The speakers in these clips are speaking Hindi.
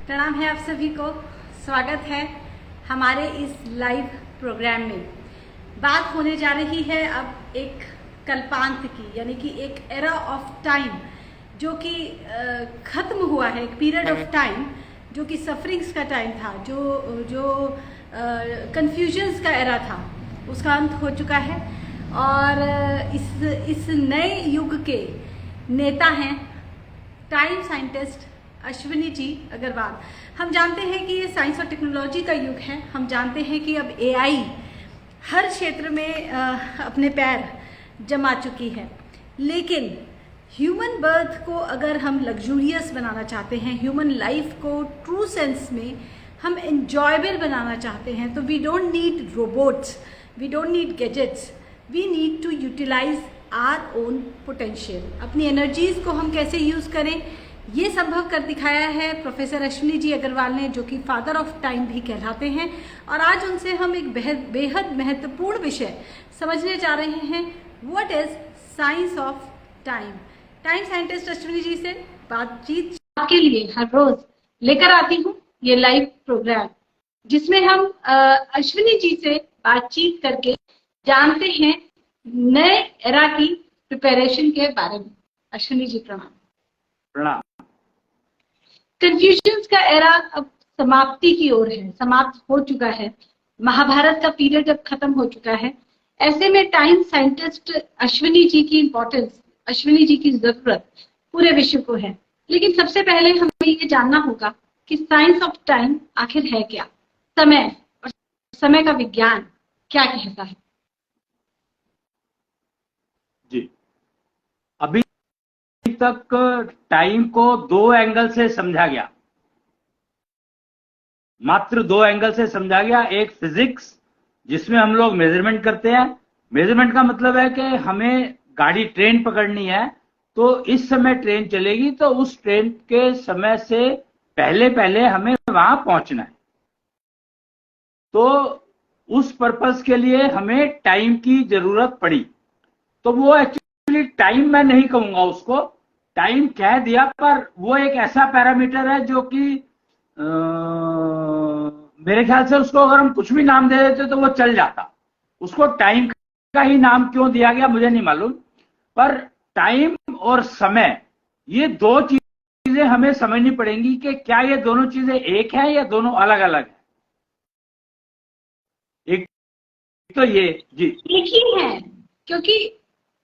प्रणाम है आप सभी को। स्वागत है हमारे इस लाइव प्रोग्राम में। बात होने जा रही है अब एक कल्पांत की, यानी कि एक एरा ऑफ टाइम जो कि खत्म हुआ है, एक पीरियड ऑफ टाइम जो कि सफरिंग्स का टाइम था, जो कंफ्यूजन्स का एरा था, उसका अंत हो चुका है। और इस नए युग के नेता हैं टाइम साइंटिस्ट अश्विनी जी अग्रवाल। हम जानते हैं कि ये साइंस और टेक्नोलॉजी का युग है। हम जानते हैं कि अब एआई हर क्षेत्र में अपने पैर जमा चुकी है, लेकिन ह्यूमन बर्थ को अगर हम लग्जूरियस बनाना चाहते हैं, ह्यूमन लाइफ को ट्रू सेंस में हम एंजॉयबल बनाना चाहते हैं, तो we don't need robots, we don't need gadgets, we need to utilise our own potential. अपनी एनर्जीज को हम कैसे यूज करें, ये संभव कर दिखाया है प्रोफेसर अश्विनी जी अग्रवाल ने, जो कि फादर ऑफ टाइम भी कहलाते हैं। और आज उनसे हम एक बेहद महत्वपूर्ण विषय समझने जा रहे हैं, what is science of time. Time scientist Ashwini ji से बातचीत आपके लिए हर रोज लेकर आती हूँ ये लाइव प्रोग्राम, जिसमें हम अश्विनी जी से बातचीत करके जानते हैं नए एरा की प्रिपरेशन के बारे में। अश्विनी जी प्रणाम। प्रणाम। कंफ्यूजन्स का एरा अब समाप्ति की ओर है, समाप्त हो चुका है। महाभारत का पीरियड अब खत्म हो चुका है। ऐसे में टाइम साइंटिस्ट अश्विनी जी की इंपॉर्टेंस, अश्विनी जी की जरूरत पूरे विश्व को है। लेकिन सबसे पहले हमें ये जानना होगा कि साइंस ऑफ टाइम आखिर है क्या, समय और समय का विज्ञान क्या कहता है। जी, अभी तक टाइम को दो एंगल से समझा गया, मात्र दो एंगल से समझा गया। एक फिजिक्स, जिसमें हम लोग मेजरमेंट करते हैं। मेजरमेंट का मतलब है कि हमें गाड़ी ट्रेन पकड़नी है, तो इस समय ट्रेन चलेगी, तो उस ट्रेन के समय से पहले पहले हमें वहां पहुंचना है। तो उस पर्पस के लिए हमें टाइम की जरूरत पड़ी। तो वो एक्चुअली टाइम मैं नहीं कहूंगा उसको, टाइम कह दिया, पर वो एक ऐसा पैरामीटर है जो कि मेरे ख्याल से उसको अगर हम कुछ भी नाम दे देते तो वो चल जाता। उसको टाइम का ही नाम क्यों दिया गया मुझे नहीं मालूम, पर टाइम और समय, ये दो चीजें हमें समझनी पड़ेंगी कि क्या ये दोनों चीजें एक हैं या दोनों अलग अलग हैं। एक तो ये जी एक ही है, क्योंकि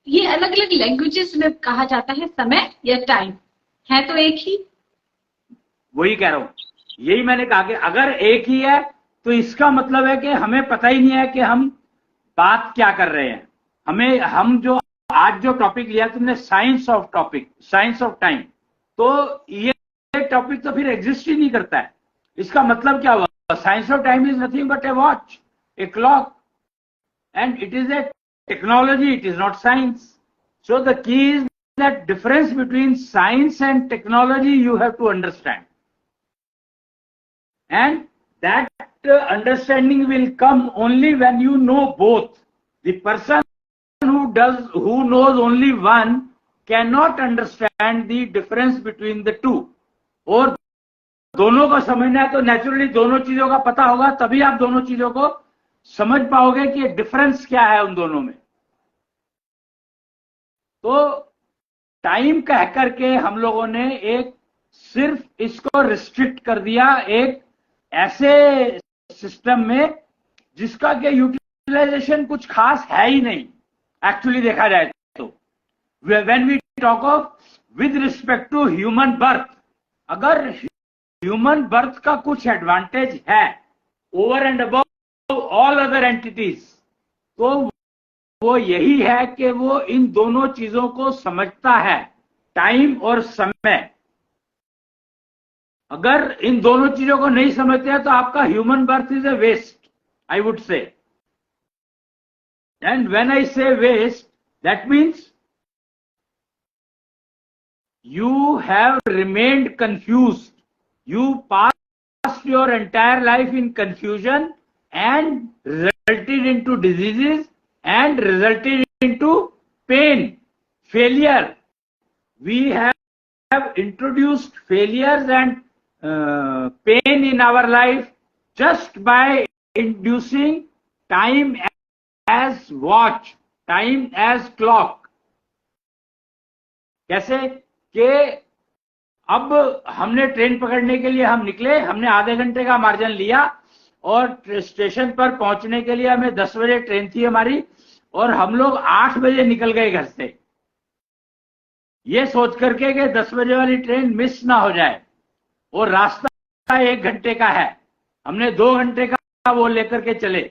ये अलग अलग लैंग्वेजेस में कहा जाता है समय या टाइम, है तो एक ही। वही कह रहा हूं, यही मैंने कहा कि अगर एक ही है तो इसका मतलब है कि हमें पता ही नहीं है कि हम बात क्या कर रहे हैं। हम जो आज जो टॉपिक लिया तुमने, science of topic, science of time, तो ये टॉपिक तो फिर एग्जिस्ट ही नहीं करता है। इसका मतलब क्या हुआ? Science of time is nothing but A watch, a clock, and it is a technology, it is not science. So the key is that difference between science and technology you have to understand, and that understanding will come only when you know both. The person who knows only one cannot understand the difference between the two. और दोनों को समझना है तो नेचुरली दोनों चीजों का पता होगा, तभी आप दोनों चीजों को समझ पाओगे कि डिफरेंस क्या है उन दोनों में। तो टाइम कह करके हम लोगों ने एक सिर्फ इसको रिस्ट्रिक्ट कर दिया एक ऐसे सिस्टम में जिसका कि यूटिलाइजेशन कुछ खास है ही नहीं एक्चुअली देखा जाए तो। When we talk of with respect to human birth, अगर ह्यूमन बर्थ का कुछ एडवांटेज है over and above all other entities, तो वो यही है कि वो इन दोनों चीजों को समझता है, टाइम और समय। अगर इन दोनों चीजों को नहीं समझते हैं तो आपका human birth is a waste, I would say. And when I say waste, that means you have remained confused. You passed your entire life in confusion and resulted into diseases and resulted into pain, failure. We have introduced failures and pain in our life just by inducing time as watch, time as clock. कैसे कि अब हमने ट्रेन पकड़ने के लिए हम निकले, हमने आधे घंटे का मार्जिन लिया और स्टेशन पर पहुंचने के लिए हमें 10 बजे ट्रेन थी हमारी, और हम लोग 8 बजे निकल गए घर से, ये सोच करके कि 10 बजे वाली ट्रेन मिस ना हो जाए, और रास्ता 1 घंटे का है, हमने 2 घंटे का वो लेकर के चले।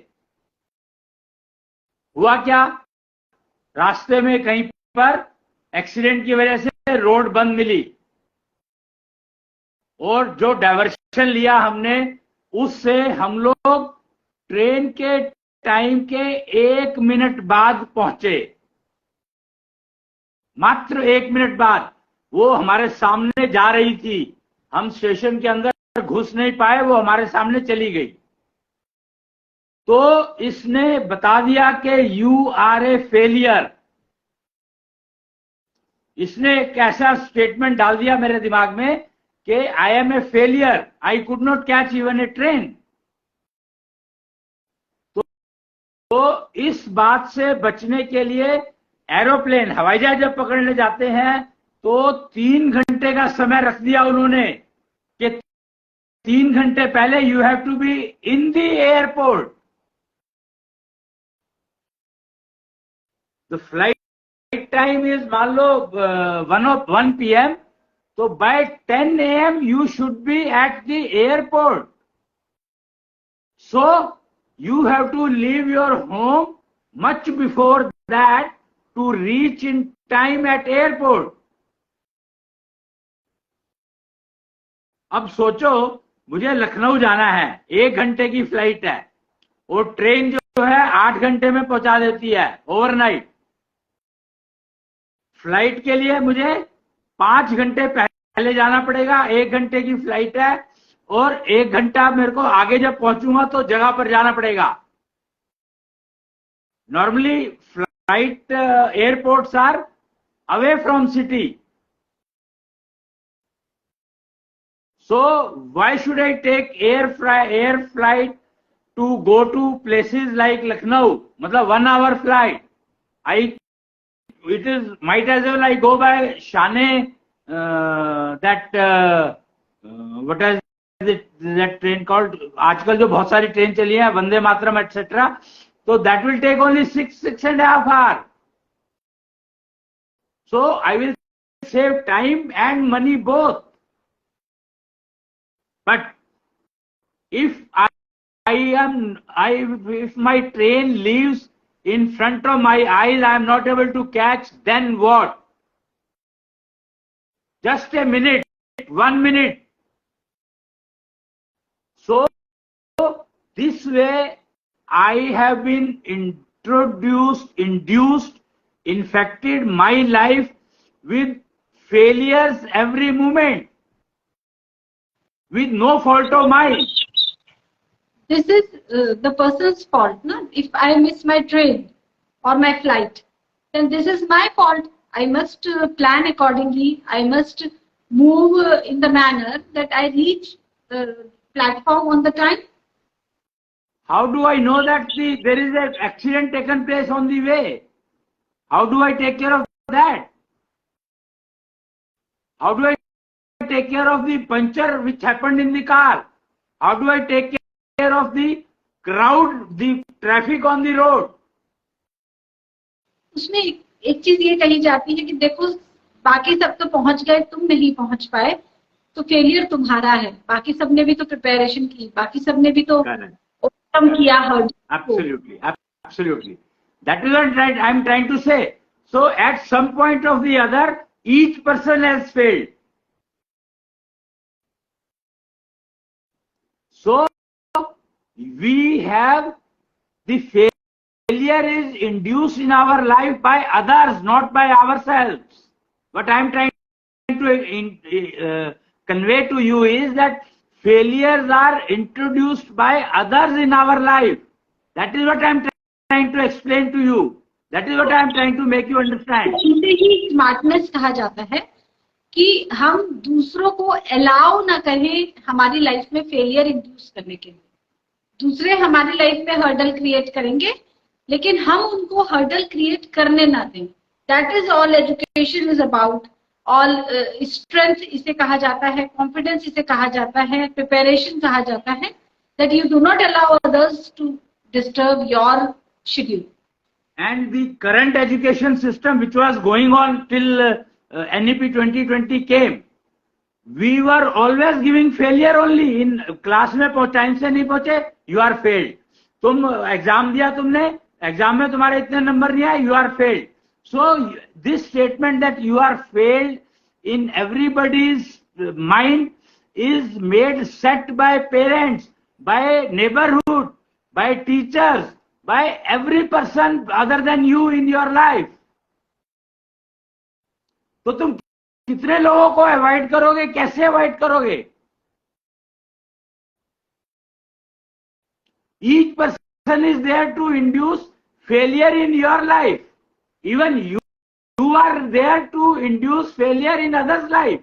हुआ क्या, रास्ते में कहीं पर एक्सीडेंट की वजह से रोड बंद मिली, और जो डायवर्शन लिया हमने उससे हम लोग ट्रेन के टाइम के 1 मिनट बाद पहुंचे, मात्र 1 मिनट बाद। वो हमारे सामने जा रही थी, हम स्टेशन के अंदर घुस नहीं पाए, वो हमारे सामने चली गई। तो इसने बता दिया कि यू आर ए फेलियर। इसने एक ऐसा स्टेटमेंट डाल दिया मेरे दिमाग में कि I am a failure, I could not catch even a train. तो इस बात से बचने के लिए एरोप्लेन, हवाई जहाज जब पकड़ने जाते हैं तो 3 घंटे का समय रख दिया उन्होंने कि 3 घंटे पहले you have to be in the airport. The flight time is मान लो 1 PM, तो by 10 AM you should be at the airport. So you have to leave your home much before that to reach in time at airport. अब सोचो, मुझे लखनऊ जाना है, 1 घंटे की फ्लाइट है, और ट्रेन जो है 8 घंटे में पहुंचा देती है ओवरनाइट। फ्लाइट के लिए मुझे 5 घंटे पहले जाना पड़ेगा, 1 घंटे की फ्लाइट है, और 1 घंटा मेरे को आगे जब पहुंचूंगा तो जगह पर जाना पड़ेगा। Normally flight airports are away from city, so why should I take air flight to go to places like Lucknow? मतलब 1 hour flight. It is might as well I go by Shane, what is that train called? आजकल जो बहुत सारी ट्रेन चली है, Vande Mataram etc. So that will take only 6.5 hours. So I will save time and money both. But if if my train leaves in front of my eyes, I am not able to catch, then what? Just a minute, 1 minute. So this way I have been induced, infected my life with failures every moment, with no fault of mine. This is the person's fault, no? If I miss my train or my flight, then this is my fault. I must plan accordingly. I must move in the manner that I reach the platform on the time. How do I know that there is an accident taken place on the way? How do I take care of that? How do I take care of the puncture which happened in the car? How do I take care of the crowd, the traffic on the road? उसमें एक चीज ये कही जाती है कि देखो, बाकी सब तो पहुंच गए, तुम नहीं पहुंच पाए, तो फेलियर तुम्हारा है। बाकी सबने भी तो प्रिपरेशन की, बाकी सबने भी तो ओवरकम किया है। Absolutely. That is what I am trying to say. So at some point of the other, each person has failed. So we have the failure is induced in our life by others, not by ourselves. What I am trying to convey to you is that failures are introduced by others in our life. That is what I am trying to explain to you. That is what I am trying to make you understand. इसे ही स्मार्टनेस कहा जाता है कि हम दूसरों को अलाउ ना करें हमारी लाइफ में फेलियर इंड्यूस करने के लिए। दूसरे हमारी लाइफ में हर्डल क्रिएट करेंगे, लेकिन हम उनको हर्डल क्रिएट करने ना दें। That is all education is about. All strength इसे कहा जाता है, कॉन्फिडेंस इसे कहा जाता है, प्रिपरेशन कहा जाता है, that you do not allow others to disturb your schedule. And the current education system which was going on till NEP 2020 came, we were always giving failure only. In class में टाइम से नहीं पहुंचे, you are failed. तुम एग्जाम दिया, तुमने एग्जाम में तुम्हारे इतने नंबर नहीं आए, you are failed. So this statement that you are failed in everybody's mind is made set by parents, by neighborhood, by teachers, by every person other than you in your life. तो तुम कितने लोगों को अवॉइड करोगे, कैसे अवॉइड करोगे? Each person is there to induce failure in your life. Even you are there to induce failure in others' life.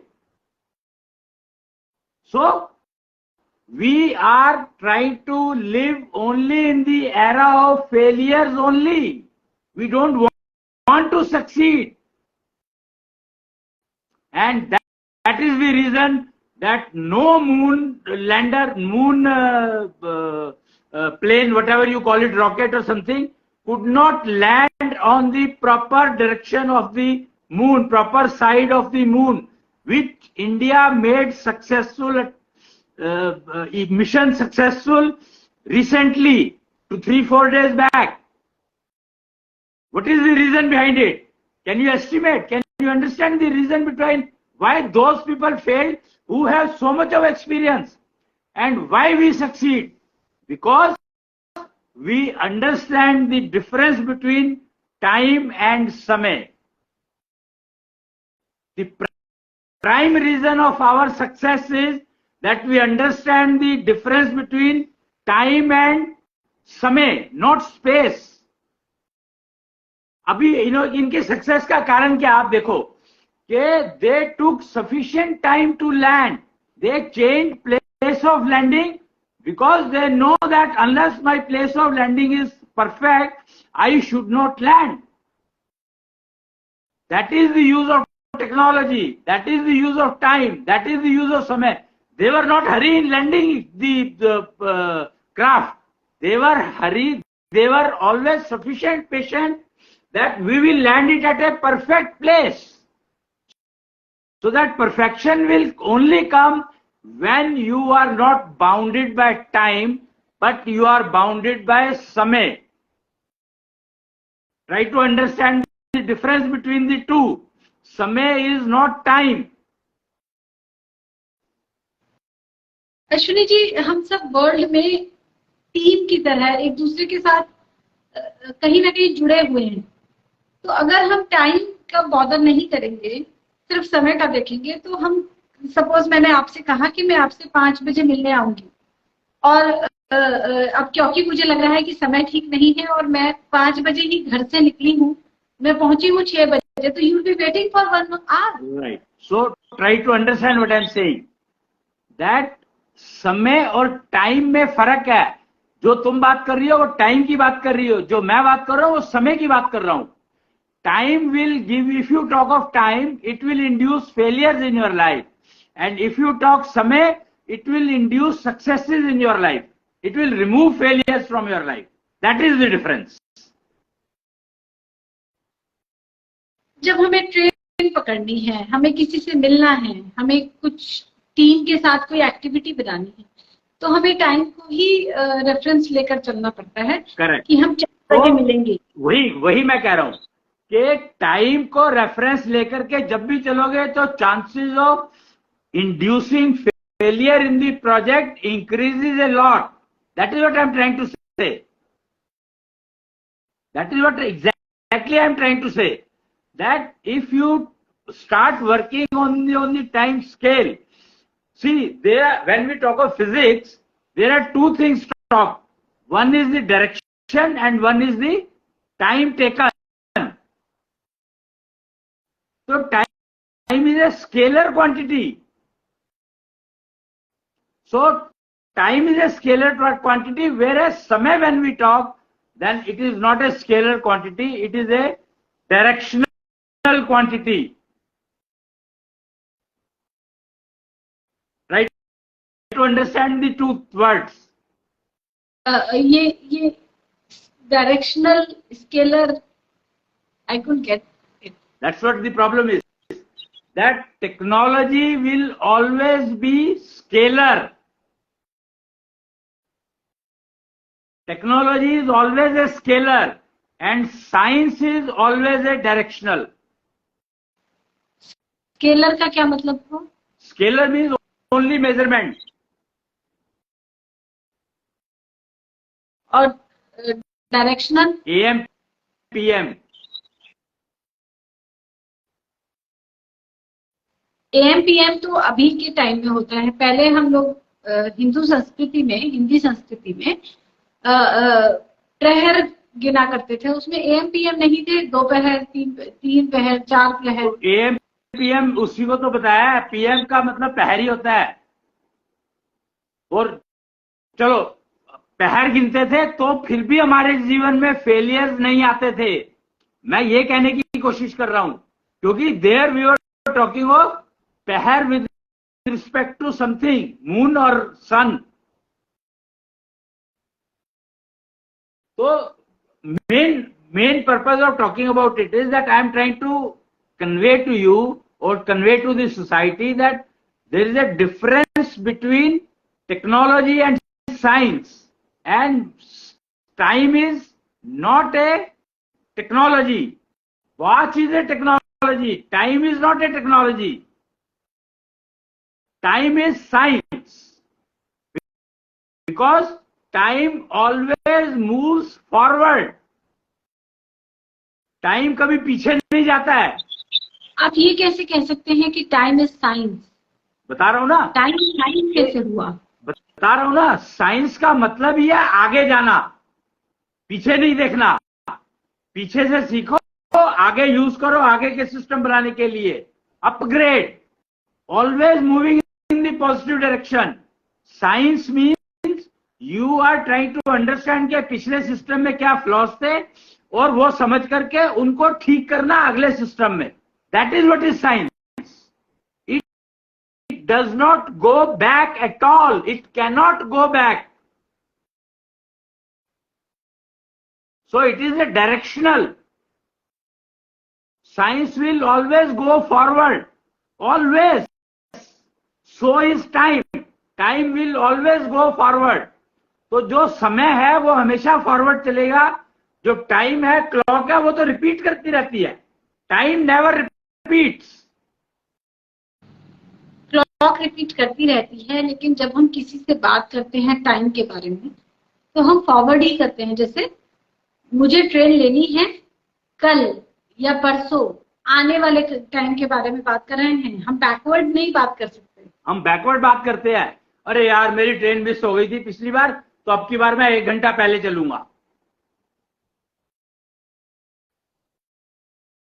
So we are trying to live only in the era of failures only. We don't want to succeed. And that is the reason that no moon lander, moon plane, whatever you call it, rocket or something, could not land on the proper direction of the moon, proper side of the moon, which India made successful, mission successful recently, 3-4 days back. What is the reason behind it? Can you estimate? Can you understand the reason between why those people failed who have so much of experience, and why we succeed? Because we understand the difference between time and samay. The prime reason of our success is that we understand the difference between time and samay, not space. अभी इनके सक्सेस का कारण क्या आप देखो कि they took sufficient time to land, they change place of landing because they know that unless my place of landing is perfect I should not land. That is the use of technology, that is the use of time, that is the use of समय. They were not hurry in landing the craft. They were always sufficient patient that we will land it at a perfect place. So that perfection will only come when you are not bounded by time, but you are bounded by samay. Try to understand the difference between the two. Samay is not time. Ashwini ji, हम सब वर्ल्ड में टीम की तरह एक दूसरे के साथ कहीं ना कहीं जुड़े हुए हैं. तो अगर हम टाइम का बॉदर नहीं करेंगे, सिर्फ समय का देखेंगे, तो हम सपोज मैंने आपसे कहा कि मैं आपसे 5 बजे मिलने आऊंगी, और अब क्योंकि मुझे लग रहा है कि समय ठीक नहीं है और मैं 5 बजे ही घर से निकली हूँ, मैं पहुंची हूँ 6 बजे, तो you will be waiting for 1 hour. Right. So try to understand what I am saying, that समय और टाइम में फर्क है. जो तुम बात कर रही हो वो टाइम की बात कर रही हो, जो मैं बात कर रहा हूं वो समय की बात कर रहा हूं. Time will give, if you talk of time, it will induce failures in your life, and if you talk समय, it will induce successes in your life. It will remove failures from your life. That is the difference. जब हमें ट्रेन पकड़नी है, हमें किसी से मिलना है, हमें कुछ टीम के साथ कोई एक्टिविटी बनानी है, तो हमें टाइम को ही रेफरेंस लेकर चलना पड़ता है. करेक्ट. कि हम 4 बजे मिलेंगे. वही मैं कह रहा हूं कि टाइम को रेफरेंस लेकर के जब भी चलोगे तो chances of inducing failure in the project increases a lot. That is what I am trying to say. That is what exactly I am trying to say, that if you start working on the time scale. See, when we talk of physics, there are 2 things to talk. One is the direction and one is the time taken. So time is is a scalar quantity. So time is a scalar quantity, whereas samay, when we talk, then it is not a scalar quantity, it is a directional quantity. Right? To understand the two words. ये directional scalar, I couldn't get it. That's what the problem is. That technology will always be scalar. Technology is always a scalar and science is always a directional. Scalar का क्या मतलब हुआ? Scalar means only measurement. और directional? AM, PM. AM PM तो अभी के टाइम में होता है. पहले हम लोग हिंदी संस्कृति में प्रहर गिना करते थे. उसमें AM PM नहीं थे. 2 पहर, 3 पहर, 4 पहर. AM PM उसी को तो बताया है. PM का मतलब पहर ही होता है. और चलो पहर गिनते थे तो फिर भी हमारे जीवन में फेलियर्स नहीं आते थे. मैं ये कहने की कोशिश कर रहा हूं क्योंकि there we were talking of पहर with respect to something, moon और सन. तो main purpose of talking about it is that I am trying to convey to you or convey to the society that there is a difference between technology and science, and time is not a technology. Watch is a technology. Time is not a technology. Time is science. Because time always moves forward. Time कभी पीछे नहीं जाता है. आप ये कैसे कह सकते हैं कि टाइम इज साइंस? बता रहा हूं ना. टाइम साइंस कैसे हुआ? बता रहा हूं ना. साइंस का मतलब ही है आगे जाना, पीछे नहीं देखना. पीछे से सीखो, आगे यूज करो आगे के सिस्टम बनाने के लिए. Upgrade, always moving in the positive direction. Science means you are trying to understand के पिछले सिस्टम में क्या फ्लॉज थे और वो समझ करके उनको ठीक करना अगले सिस्टम में. That is what is science. It does not go back at all. It can not go back. So it is a directional. Science will always go forward, always. So is time. Time will always go forward. तो जो समय है वो हमेशा फॉरवर्ड चलेगा. जो टाइम है, क्लॉक है, वो तो रिपीट करती रहती है. Time never repeats. Clock repeat करती रहती है, लेकिन जब हम किसी से बात करते हैं टाइम के बारे में तो हम फॉरवर्ड ही करते हैं. जैसे मुझे ट्रेन लेनी है कल या परसों, आने वाले टाइम के बारे में बात कर रहे हैं. हम बैकवर्ड नहीं बात कर सकते. हम बैकवर्ड बात करते हैं. अरे यार मेरी ट्रेन मिस हो गई थी पिछली बार, तो अब की बार मैं 1 घंटा पहले चलूंगा.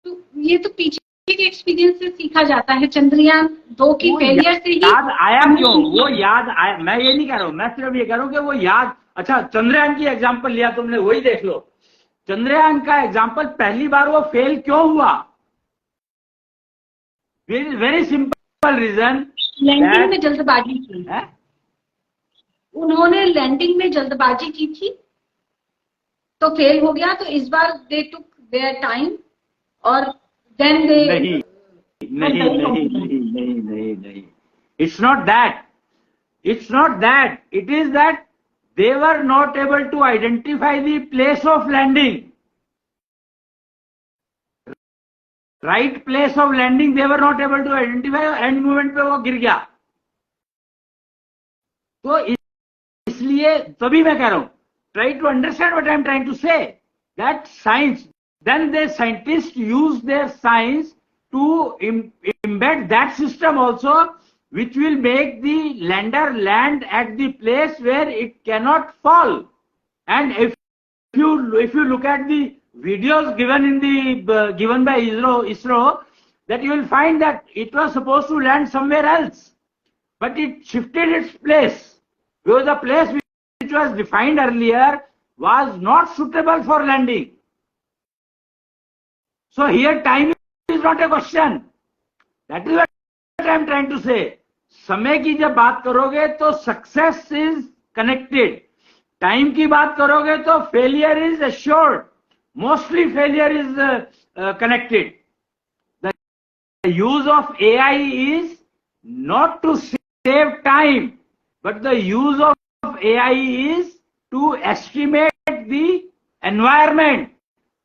तो ये तो पीछे के एक्सपीरियंस से सीखा जाता है. चंद्रयान 2 की फेलियर से ही याद आया क्यों? वो याद आया. मैं ये नहीं कह रहा हूं, मैं सिर्फ ये कह रहा हूं कि वो याद. अच्छा, चंद्रयान की एग्जांपल लिया तुमने, वही देख लो. चंद्रयान का एग्जांपल, पहली बार वो फेल क्यों हुआ? Very simple reason. लैंडिंग में जल्दबाजी की है? उन्होंने लैंडिंग में जल्दबाजी की थी तो फेल हो गया. तो इस बार दे टुक देयर टाइम और देन दे. नहीं. It's not that. It's not that. It is that they were not able to identify the place of landing. Right place of landing they were not able to identify. End moment पे वो गिर गया. तो इसलिए तभी मैं कह रहा हूं, try to understand what I am trying to say. That science, then the scientists use their science to embed that system also, which will make the lander land at the place where it cannot fall. And if you look at the videos given by ISRO, that you will find that it was supposed to land somewhere else, but it shifted its place, because the place which was defined earlier was not suitable for landing. So here time is not a question. That is what I am trying to say. समय की जब बात करोगे तो सक्सेस इज कनेक्टेड, टाइम की बात करोगे तो failure is assured, mostly failure is connected. The use of AI is not to save time, but the use of AI is to estimate the environment,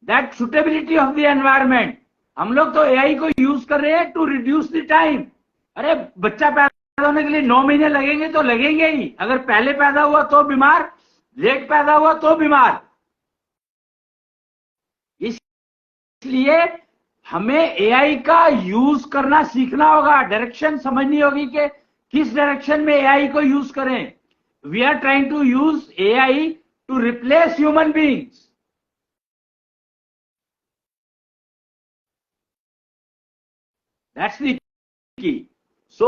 that suitability of the environment. हम लोग तो AI को यूज कर रहे हैं टू रिड्यूस द टाइम. अरे बच्चा पैदा होने के लिए 9 महीने लगेंगे तो लगेंगे ही. अगर पहले पैदा हुआ तो बीमार, लेट पैदा हुआ तो बीमार. इसलिए हमें एआई का यूज करना सीखना होगा, डायरेक्शन समझनी होगी कि किस डायरेक्शन में एआई को यूज करें. We are trying to use AI to replace human beings. That's the key. So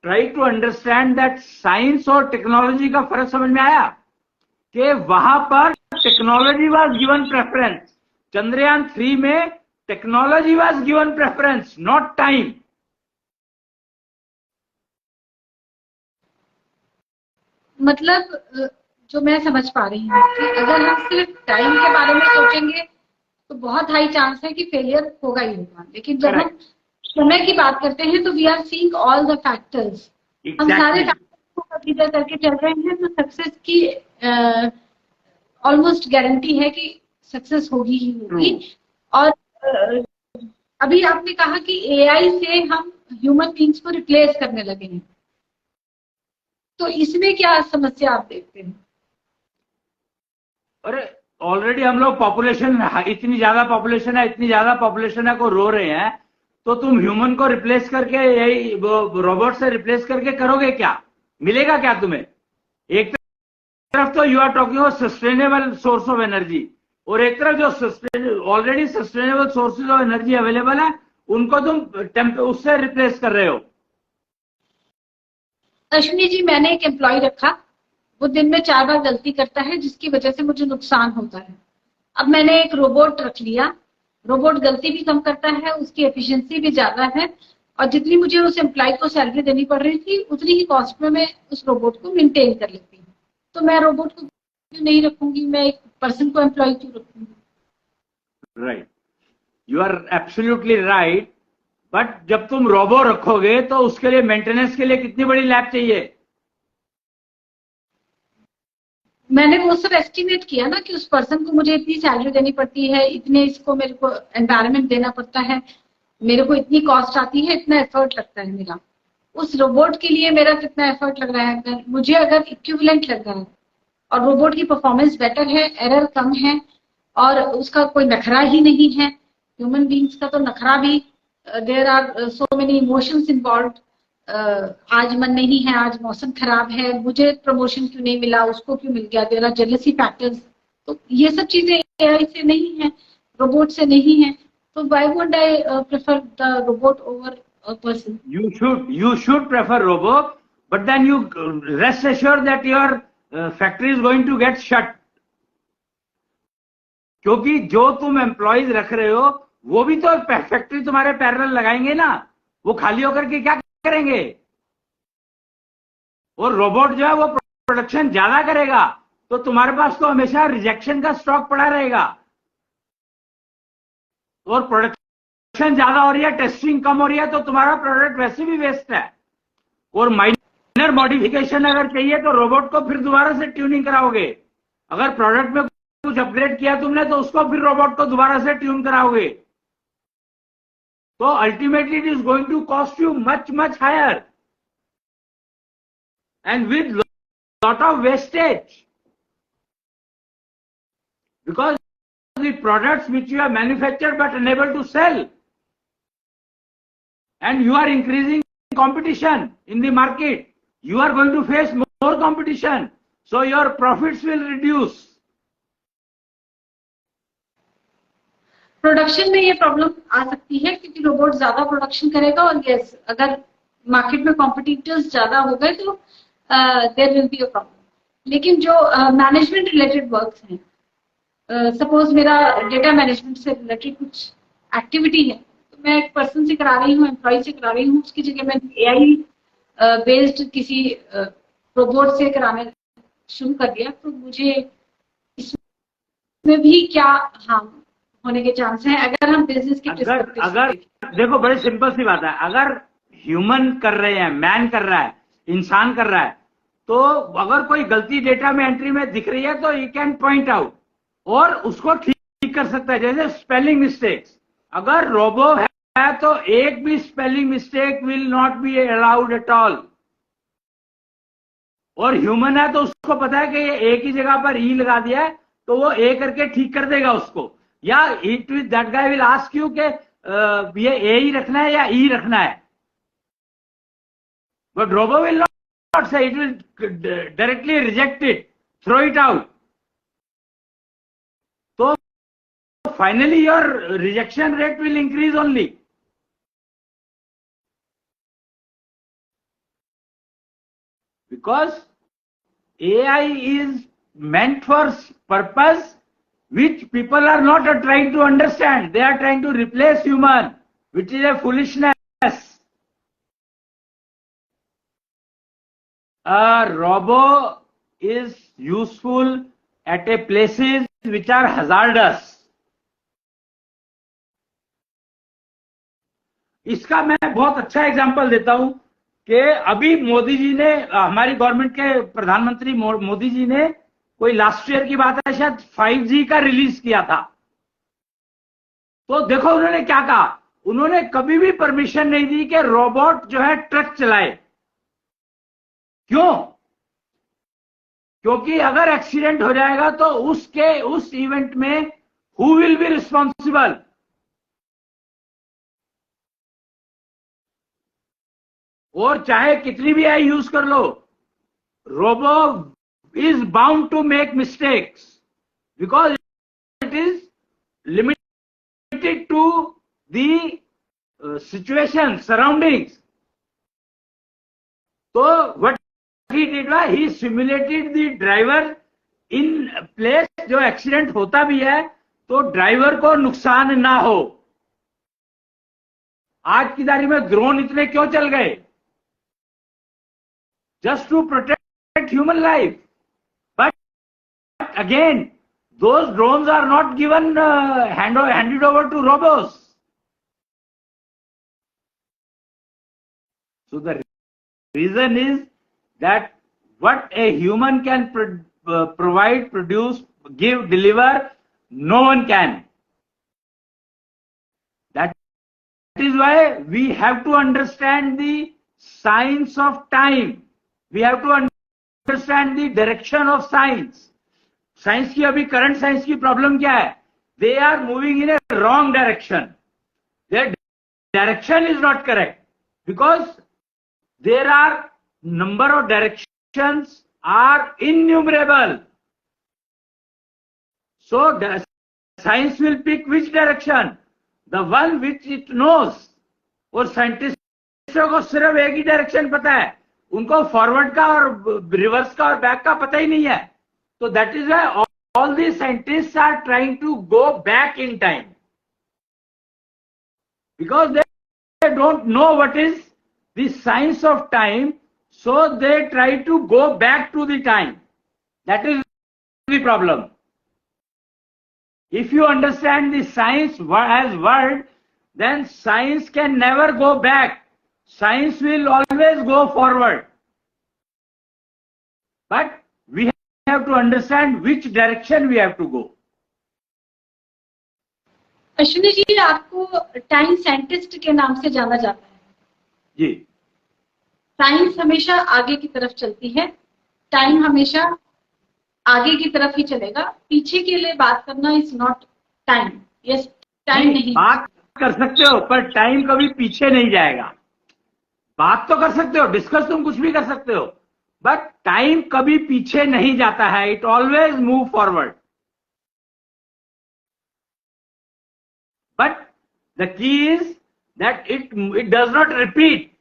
try to understand that science और टेक्नोलॉजी का फर्क समझ में आया कि वहां पर technology was given preference. Chandrayaan 3 में technology was given preference, not time. मतलब जो मैं समझ पा रही हूँ कि अगर हम सिर्फ टाइम के बारे में सोचेंगे तो बहुत हाई चांस है कि फेलियर होगा ही होगा. लेकिन जब हम समय की बात करते हैं तो we are seeing all the factors. हम सारे फैक्टर्स को कंसीडर करके चल रहे हैं तो सक्सेस की ऑलमोस्ट गारंटी है कि सक्सेस होगी ही होगी. और अभी आपने कहा कि एआई से हम ह्यूमन बीइंग्स को रिप्लेस करने लगे हैं, तो इसमें क्या समस्या आप देखते हैं? अरे ऑलरेडी हम लोग पॉपुलेशन, इतनी ज्यादा पॉपुलेशन है को रो रहे हैं, तो तुम ह्यूमन को रिप्लेस करके यही रोबोट से रिप्लेस करके करोगे क्या? मिलेगा क्या तुम्हें? एक तरफ तो you are talking of sustainable source of energy, और एक तरफ जो already sustainable sources of energy available है उनको तुम उससे रिप्लेस कर रहे हो. अश्विनी जी, मैंने एक एम्प्लॉय रखा, वो दिन में 4 बार गलती करता है जिसकी वजह से मुझे नुकसान होता है. अब मैंने एक रोबोट रख लिया, रोबोट गलती भी कम करता है, उसकी एफिशिएंसी भी ज्यादा है, और जितनी मुझे उस एम्प्लॉय को सैलरी देनी पड़ रही थी उतनी ही कॉस्ट में मैं उस रोबोट को मेंटेन कर लेती हूँ. तो मैं रोबोट को क्यों नहीं रखूंगी, मैं एक पर्सन को एम्प्लॉय क्यों रखूंगी? Right, you are absolutely right. But जब तुम रोबो रखोगे तो उसके लिए मेंटेनेंस के लिए कितनी बड़ी लैब चाहिए? मैंने वो सब एस्टिमेट किया ना कि उस पर्सन को मुझे इतनी सैलरी देनी पड़ती है, इतने इसको मेरे को एनवायरनमेंट देना पड़ता है, मेरे को इतनी कॉस्ट आती है, इतना एफर्ट लगता है मेरा. उस रोबोट के लिए मेरा कितना एफर्ट लग रहा है? मुझे अगर इक्विवेलेंट लग रहा है और रोबोट की परफॉर्मेंस बेटर है, एरर कम है और उसका कोई नखरा ही नहीं है. ह्यूमन बीइंग्स का तो नखरा भी, there are so many emotions involved. आज मन नहीं है, आज मौसम खराब है, मुझे प्रमोशन क्यों नहीं मिला, उसको क्यों मिल गया, देयर आर जेलसी फैक्टर्स. तो ये सब चीजें एआई से नहीं है, रोबोट से नहीं है. तो why would I prefer the robot over a person? You should prefer robot, but then you rest assured that your factory is going to get shut. क्योंकि जो तुम एम्प्लॉइज रख रहे हो वो भी तो फैक्ट्री तुम्हारे पैरेलल लगाएंगे ना, वो खाली होकर के क्या करेंगे? और रोबोट जो है वो प्रोडक्शन ज्यादा करेगा, तो तुम्हारे पास तो हमेशा रिजेक्शन का स्टॉक पड़ा रहेगा. और प्रोडक्शन ज्यादा हो रही है, टेस्टिंग कम हो रही है, तो तुम्हारा प्रोडक्ट वैसे भी वेस्ट है. और माइनर मॉडिफिकेशन अगर चाहिए तो रोबोट को फिर दोबारा से ट्यूनिंग कराओगे. अगर प्रोडक्ट में कुछ अपग्रेड किया तुमने तो उसको फिर रोबोट को दोबारा से ट्यून कराओगे. तो ultimately it is going to cost you much higher and with lot of wastage, because the products which you have manufactured but unable to sell, and you are increasing competition in the market, you are going to face more competition, so your profits will reduce. Production में ये प्रॉब्लम आ सकती है क्योंकि रोबोट ज्यादा प्रोडक्शन करेगा और यस अगर मार्केट में कॉम्पिटिटर्स ज्यादा हो गए तो there will be a problem. लेकिन जो मैनेजमेंट रिलेटेड वर्क्स हैं, सपोज मेरा डेटा मैनेजमेंट से रिलेटेड कुछ एक्टिविटी है तो मैं एक पर्सन से करा रही हूँ, एम्प्लॉय से करा रही हूँ, उसकी जगह मैंने एआई बेस्ड किसी रोबोट से कराने शुरू कर दिया तो मुझे इसमें भी क्या हार्म होने के चांस हैं अगर हम बिजनेस के अगर देखो बड़ी सिंपल सी बात है, अगर ह्यूमन कर रहे हैं, मैन कर रहा है, इंसान कर रहा है, तो अगर कोई गलती डेटा में एंट्री में दिख रही है तो यू कैन पॉइंट आउट और उसको ठीक कर सकता है। जैसे स्पेलिंग मिस्टेक्स, अगर रोबो है तो एक भी spelling mistake will not be allowed at all. और ह्यूमन है तो उसको पता है कि ये एक ही जगह पर ई लगा दिया है तो वो ए करके ठीक कर देगा उसको, या it will that guy will ask you के ये ए ही रखना है या ई रखना है, but robo will not say, it will directly reject it, throw it out. तो finally your rejection rate will increase only, because AI is meant for purpose which people are not trying to understand. They are trying to replace human, which is a foolishness. A robot is useful at a places which are hazardous. इसका मैं बहुत अच्छा एग्जांपल देता हूं कि अभी मोदी जी ने, हमारी गवर्नमेंट के प्रधानमंत्री मोदी जी ने, कोई लास्ट ईयर की बात है शायद, 5G का रिलीज किया था। तो देखो उन्होंने क्या कहा, उन्होंने कभी भी परमिशन नहीं दी कि रोबोट जो है ट्रक चलाए। क्यों? क्योंकि अगर एक्सीडेंट हो जाएगा तो उस इवेंट में हु विल बी रिस्पॉन्सिबल? और चाहे कितनी भी आई यूज कर लो, robo is bound to make mistakes because it is limited to the situation, surroundings. So what he did was he simulated the driver in place जो एक्सीडेंट होता भी है तो ड्राइवर को नुकसान ना हो। आज की तारीख में ड्रोन इतने क्यों चल गए? Just to protect human life. Again, those drones are not given handed over to robots. So the reason is that what a human can provide, produce, give, deliver, no one can. That is why we have to understand the science of time. We have to understand the direction of science. Science की अभी करंट साइंस की प्रॉब्लम क्या है? They are moving in a wrong direction, their direction is not correct because there are number of directions are innumerable. So science will pick which direction, the one which it knows. और साइंटिस्टों को सिर्फ एक ही डायरेक्शन पता है, उनको फॉरवर्ड का और रिवर्स का और बैक का पता ही नहीं है। So that is why all these scientists are trying to go back in time because they don't know what is the science of time, so they try to go back to the time. That is the problem. If you understand the science as word, then science can never go back. Science will always go forward. But we have to understand which direction we have to go. Ashwini ji, आपको टाइम साइंटिस्ट के नाम से जाना जाता है जी। साइंस हमेशा आगे की तरफ चलती है, टाइम हमेशा आगे की तरफ ही चलेगा। पीछे के लिए बात करना is not time. Yes, time नहीं, बात कर सकते हो पर टाइम कभी पीछे नहीं जाएगा। बात तो कर सकते हो, डिस्कस तुम कुछ भी कर सकते हो, बट टाइम कभी पीछे नहीं जाता है, it always move forward. The key is that it does not repeat.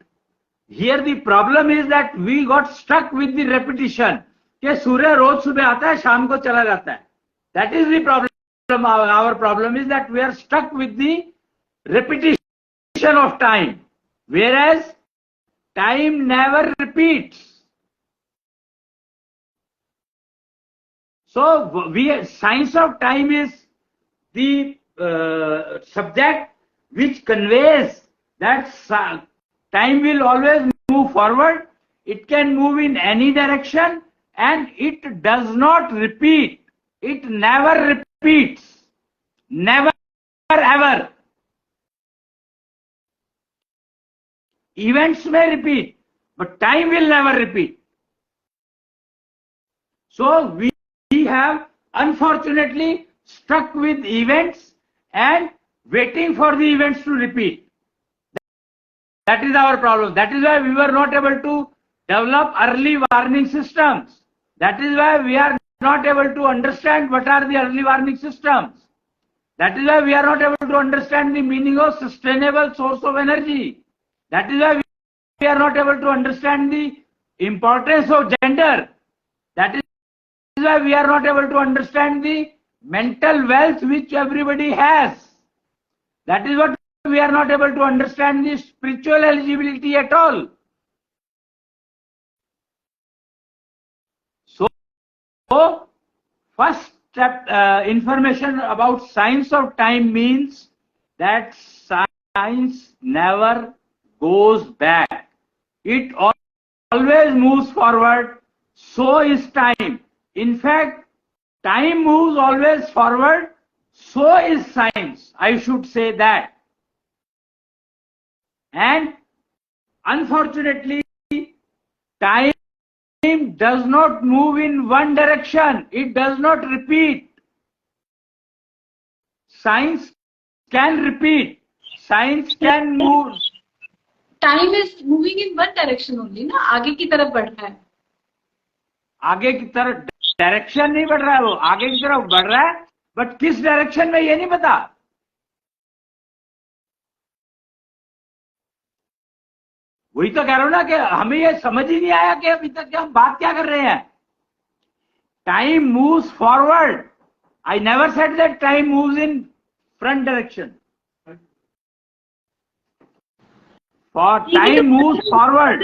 Here the problem is that we got stuck with the repetition. कि सूर्य रोज सुबह आता है, शाम को चला जाता है. That is the problem. Our problem is that we are stuck with the repetition of time, whereas time never repeats. So science of time is the subject which conveys that time will always move forward. It can move in any direction, and it does not repeat. It never repeats. Never ever. Events may repeat, but time will never repeat. So we have unfortunately stuck with events and waiting for the events to repeat. That is our problem. That is why we were not able to develop early warning systems. That is why we are not able to understand what are the early warning systems. That is why we are not able to understand the meaning of sustainable source of energy. That is why we are not able to understand the importance of gender. That is why we are not able to understand the mental wealth which everybody has. That is what we are not able to understand the spiritual eligibility at all. So, first step, information about science of time means that science never goes back. It always moves forward. So is time. In fact, time moves always forward. So is science. I should say that. And unfortunately, time does not move in one direction. It does not repeat. Science can repeat. Science can move. Time is moving in one direction only, ना आगे की तरफ बढ़ रहा है. आगे की तरफ डायरेक्शन नहीं बढ़ रहा है, वो आगे की तरफ बढ़ रहा है, बट किस डायरेक्शन में ये नहीं पता. वही तो कह रहा हूं ना कि हमें ये समझ ही नहीं आया कि अभी तक हम बात क्या कर रहे हैं. Time moves forward. I never said that time moves in front direction. For time moves forward.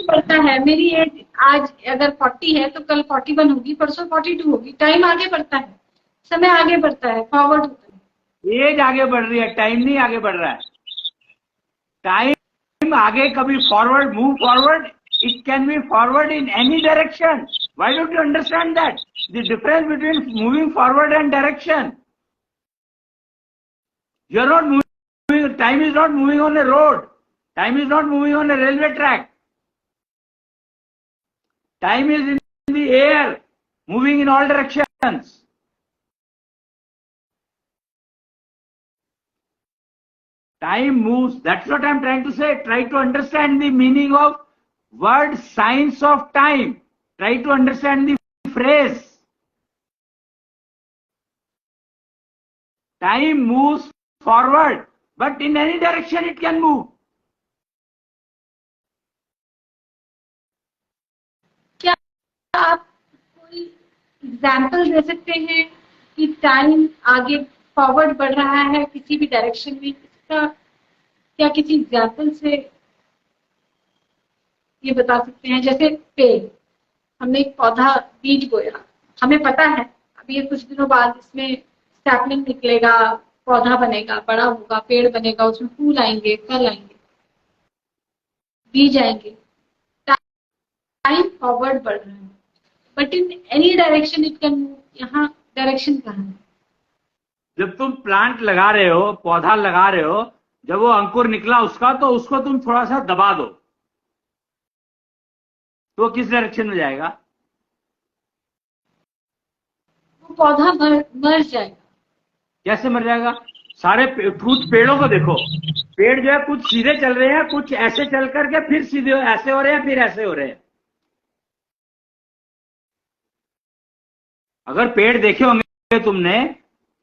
बढ़ता है. मेरी एज आज अगर 40 है तो कल 41 होगी, परसों 42 होगी. टाइम आगे बढ़ता है, समय आगे बढ़ता है, फॉरवर्ड होता है. एज आगे बढ़ रही है, टाइम नहीं आगे बढ़ रहा है. टाइम आगे कभी forward, move forward. It can be forward in any direction. Why don't you understand that the difference between moving forward and direction? You are not moving. Time is not moving on a road. Time is not moving on a railway track. Time is in the air, moving in all directions. Time moves. That's what I'm trying to say. Try to understand the meaning of word science of time. Try to understand the phrase. Time moves forward, but in any direction it can move. आप कोई एग्जाम्पल दे सकते हैं कि टाइम आगे फॉरवर्ड बढ़ रहा है किसी भी डायरेक्शन में? इसका क्या किसी एग्जाम्पल से ये बता सकते हैं? जैसे पेड़, हमने एक पौधा बीज बोया, हमें पता है अभी ये कुछ दिनों बाद इसमें सैपलिंग निकलेगा, पौधा बनेगा, बड़ा होगा, पेड़ बनेगा, उसमें फूल आएंगे, फल आएंगे, बीज आएंगे. टाइम फॉरवर्ड बढ़ रहा है, but in any direction it can move. यहाँ डायरेक्शन कहाँ है? जब तुम प्लांट लगा रहे हो, पौधा लगा रहे हो, जब वो अंकुर निकला उसका, तो उसको तुम थोड़ा सा दबा दो, तो किस डायरेक्शन में जाएगा? वो पौधा मर जाएगा. कैसे मर जाएगा? सारे कुछ पेड़ों को देखो, पेड़ जो है कुछ सीधे चल रहे हैं, कुछ ऐसे चल करके फिर सीधे ऐसे हो रहे हैं, फिर ऐसे हो रहे हैं. अगर पेड़ देखे होंगे तुमने,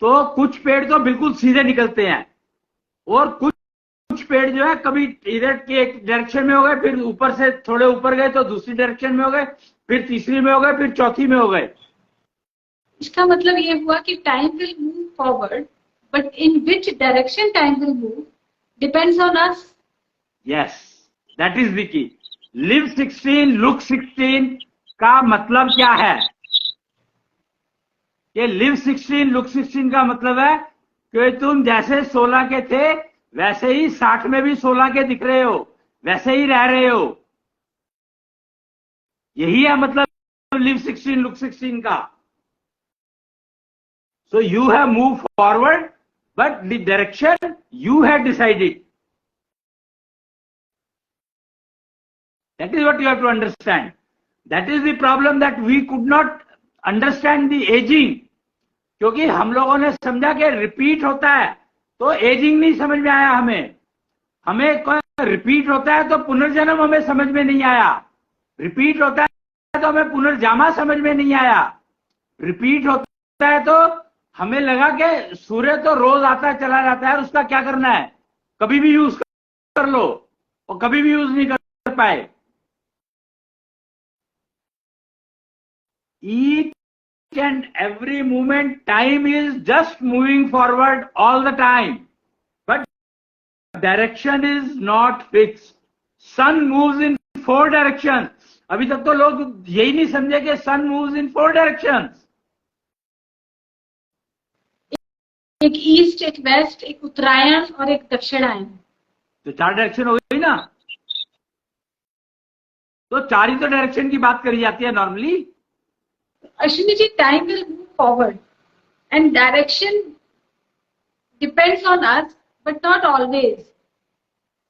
तो कुछ पेड़ तो बिल्कुल सीधे निकलते हैं, और कुछ पेड़ जो है कभी इधर के एक डायरेक्शन में हो गए, फिर ऊपर से थोड़े ऊपर गए तो दूसरी डायरेक्शन में हो गए, फिर तीसरी में हो गए, फिर चौथी में हो गए। इसका मतलब ये हुआ कि time will move forward, but in which direction time will move depends on us. Yes, that is the key. Live 16 look 16 का मतलब क्या है? कि लिव 16 लुक 16 का मतलब है कि तुम जैसे 16 के थे वैसे ही 60 में भी 16 के दिख रहे हो, वैसे ही रह रहे हो। यही है मतलब लिव 16 लुक 16 का। So you have move forward, but the direction you have decided. That is what you have to understand. That is the problem that we could not understand the aging. क्योंकि हम लोगों ने समझा कि रिपीट होता है तो एजिंग नहीं समझ में आया हमें। हमें रिपीट होता है तो पुनर्जन्म हमें समझ में नहीं आया। रिपीट होता है तो हमें पुनर्जामा समझ में नहीं आया। रिपीट होता है तो हमें लगा कि सूर्य तो रोज आता है चला जाता है, उसका क्या करना है, कभी भी यूज कर लो, और कभी भी यूज नहीं कर पाए। Each and every moment time is just moving forward all the time, but direction is not fixed. Sun moves in 4 directions. अभी तक तो लोग यही नहीं समझे कि sun moves in 4 directions. एक ईस्ट, एक वेस्ट, एक उत्तरायण और एक दक्षिणायन। तो 4 डायरेक्शन हो गई ना। तो 4 ही तो डायरेक्शन की बात करी जाती है normally. Ashwini ji, time will move forward and direction depends on us, but not always.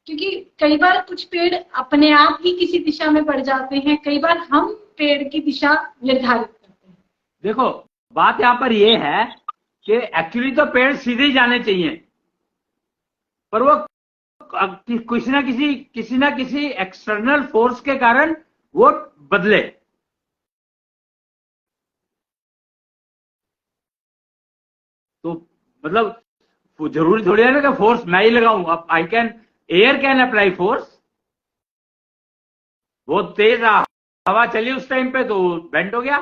क्योंकि कई बार कुछ पेड़ अपने आप ही किसी दिशा में बढ़ जाते हैं, कई बार हम पेड़ की दिशा निर्धारित करते हैं। देखो, बात यहां पर यह है कि एक्चुअली तो पेड़ सीधे ही जाने चाहिए, पर वो किसी ना किसी एक्सटर्नल फोर्स के कारण वो बदले। तो मतलब जरूरी थोड़ी है ना कि फोर्स मैं ही लगाऊं। अब एयर कैन अप्लाई फोर्स। बहुत तेज हवा चली उस टाइम पे तो बेंड हो गया।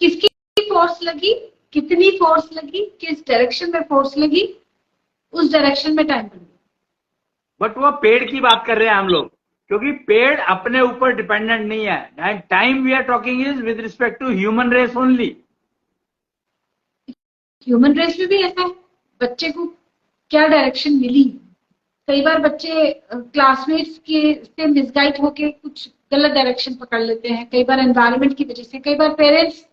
किसकी फोर्स लगी, कितनी फोर्स लगी, किस डायरेक्शन में फोर्स लगी, उस डायरेक्शन में टाइम बढ़। बट वो पेड़ की बात कर रहे हैं हम लोग, क्योंकि पेड़ अपने ऊपर डिपेंडेंट नहीं है। Time we are talking is with respect to human race only. Human race में भी ऐसा है, बच्चे को क्या डायरेक्शन मिली। कई बार बच्चे क्लासमेट्स के से मिसगाइड होके कुछ गलत डायरेक्शन पकड़ लेते हैं, कई बार एनवायरनमेंट की वजह से, कई बार पेरेंट्स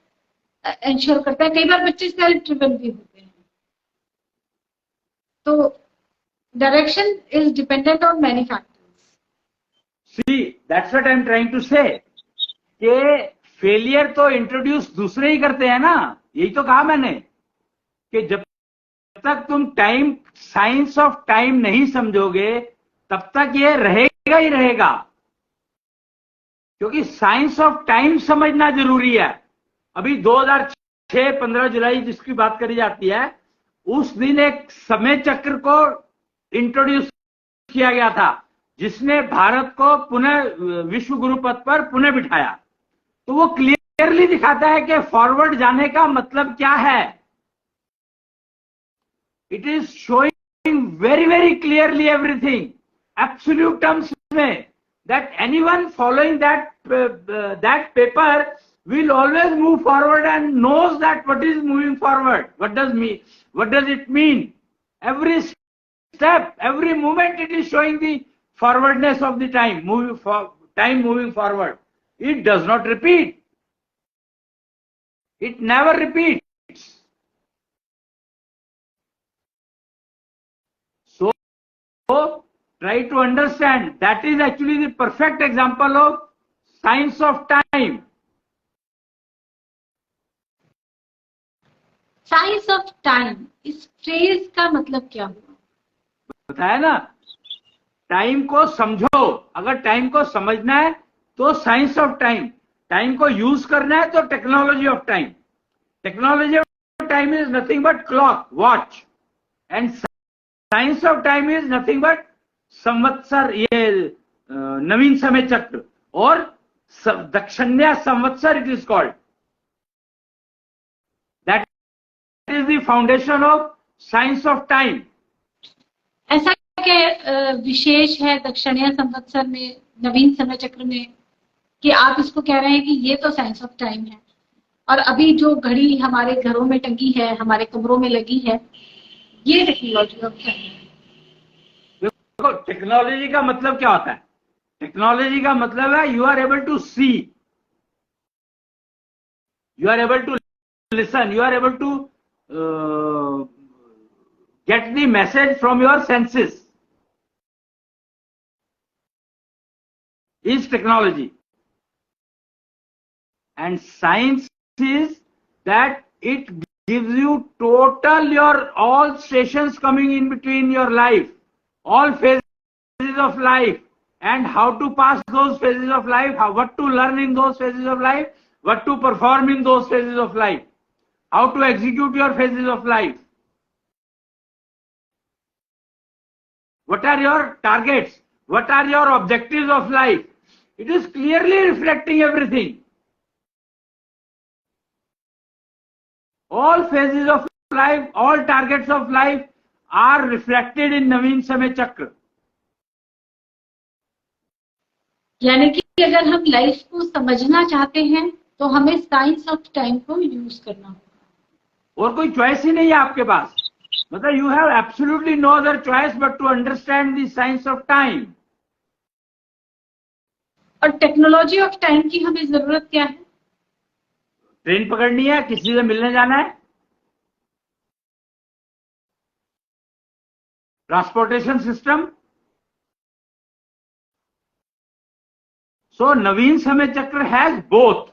इंश्योर करते हैं, कई बार बच्चे सेल्फ ड्रिवन भी होते हैं। तो direction is dependent on many factors. See, that's what I am trying to say कि फेलियर तो इंट्रोड्यूस दूसरे ही करते हैं ना। यही तो कहा मैंने कि जब तक तुम टाइम, साइंस ऑफ टाइम नहीं समझोगे तब तक ये रहेगा ही रहेगा। क्योंकि साइंस ऑफ टाइम समझना जरूरी है। अभी 2006 15 जुलाई जिसकी बात करी जाती है, उस दिन एक समय चक्र को इंट्रोड्यूस किया गया था जिसने भारत को पुनः विश्व गुरु पद पर पुनः बिठाया। तो वो क्लियरली दिखाता है कि फॉरवर्ड जाने का मतलब क्या है। It is showing very very clearly everything, absolute terms में, that anyone following that paper will always move forward and knows that what is moving forward. What does it mean? Every step, every moment, it is showing the forwardness of the time moving forward. It does not repeat. It never repeats. So try to understand. That is actually the perfect example of science of time. Science of time, इस फ्रेज का मतलब क्या हुआ? बताया ना, टाइम को समझो। अगर टाइम को समझना है तो साइंस ऑफ टाइम, टाइम को यूज करना है तो technology of time. technology of time is nothing but clock, watch, and science of time is nothing but संवत्सर, ये नवीन समय चक्र, और दक्षिण्या संवत्सर it is called. That is the foundation of science of time. ऐसा क्या विशेष है दक्षिणीय संवत्सर में, नवीन समय चक्र में, कि आप इसको कह रहे हैं कि ये तो साइंस ऑफ टाइम है, और अभी जो घड़ी हमारे घरों में टंगी है, हमारे कमरों में लगी है, ये टेक्नोलॉजी ऑफ टाइम है? देखो, टेक्नोलॉजी का मतलब क्या होता है? टेक्नोलॉजी का मतलब है you are able to see, you are able to listen, you are able to get the message from your senses is technology. And science is that it gives you total your all stations coming in between your life, all phases of life, and how to pass those phases of life, what to learn in those phases of life, what to perform in those phases of life, how to execute your phases of life, what are your targets, what are your objectives of life. It is clearly reflecting everything. All phases of life, all targets of life are reflected in नवीन समय चक्र. यानी कि अगर हम लाइफ को समझना चाहते हैं तो हमें साइंस ऑफ टाइम को यूज करना होगा, और कोई चॉइस ही नहीं है आपके पास. मतलब you have absolutely no other choice but to understand the science of time. और टेक्नोलॉजी ऑफ टाइम की हमें जरूरत क्या है? ट्रेन पकड़नी है, किसी से मिलने जाना है, ट्रांसपोर्टेशन सिस्टम. सो नवीन समय चक्र has both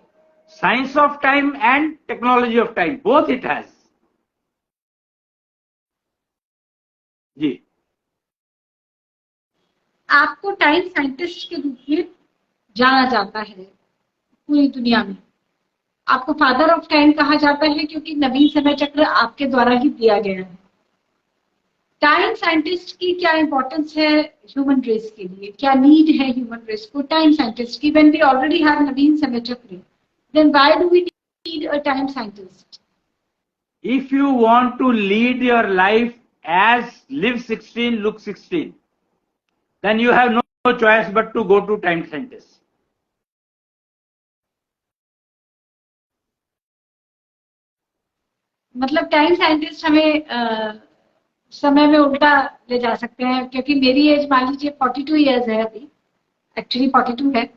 science of time and technology of time, both it has. जी, आपको टाइम साइंटिस्ट के रूप में जाना जाता है पूरी दुनिया में. आपको फादर ऑफ टाइम कहा जाता है क्योंकि नवीन समय चक्र आपके द्वारा ही दिया गया है. टाइम साइंटिस्ट की क्या इंपॉर्टेंस है ह्यूमन रेस के लिए? क्या नीड है ह्यूमन रेस को टाइम साइंटिस्ट की? व्हेन वी ऑलरेडी हैव नवीन समय चक्र, then why do we need a time scientist? If you want to lead your life as live 16, look 16, then you have no choice but to go to time scientist. मतलब टाइम साइंटिस्ट हमें समय में उल्टा ले जा सकते हैं, क्योंकि मेरी एज मान लीजिए 42 इयर्स है, अभी एक्चुअली 42 है,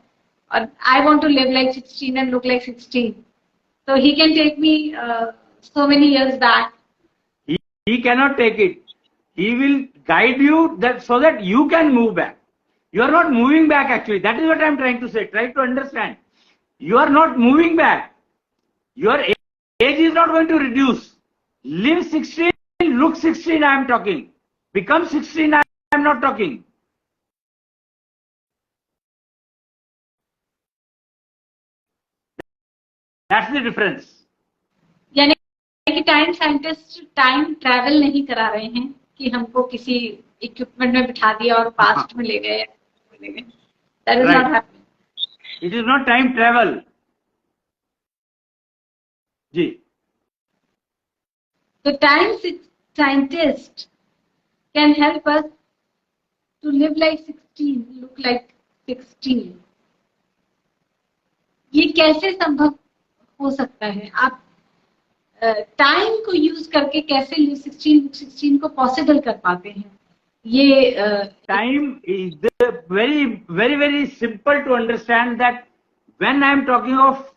और I want to live like 16 and look like 16. So he can take me so many years back. He cannot take it. He will guide you that so that you can move back. You are not moving back actually. That is what I am trying to say. Try to understand. You are not moving back. Your age is not going to reduce. Live 16, look 16 I am talking. Become 16 I am not talking. That's the difference. यानी कि टाइम साइंटिस्ट टाइम ट्रैवल नहीं करा रहे हैं कि हमको किसी इक्विपमेंट में बिठा दिया और पास्ट में ले गए. That is not happening. It is not time travel. Ji. The time scientist can help us to live like 16, look like 16. ये कैसे संभव हो सकता है? आप टाइम को यूज करके कैसे 16 को पॉसिबल कर पाते हैं? ये time is very very very simple to understand that when I am talking of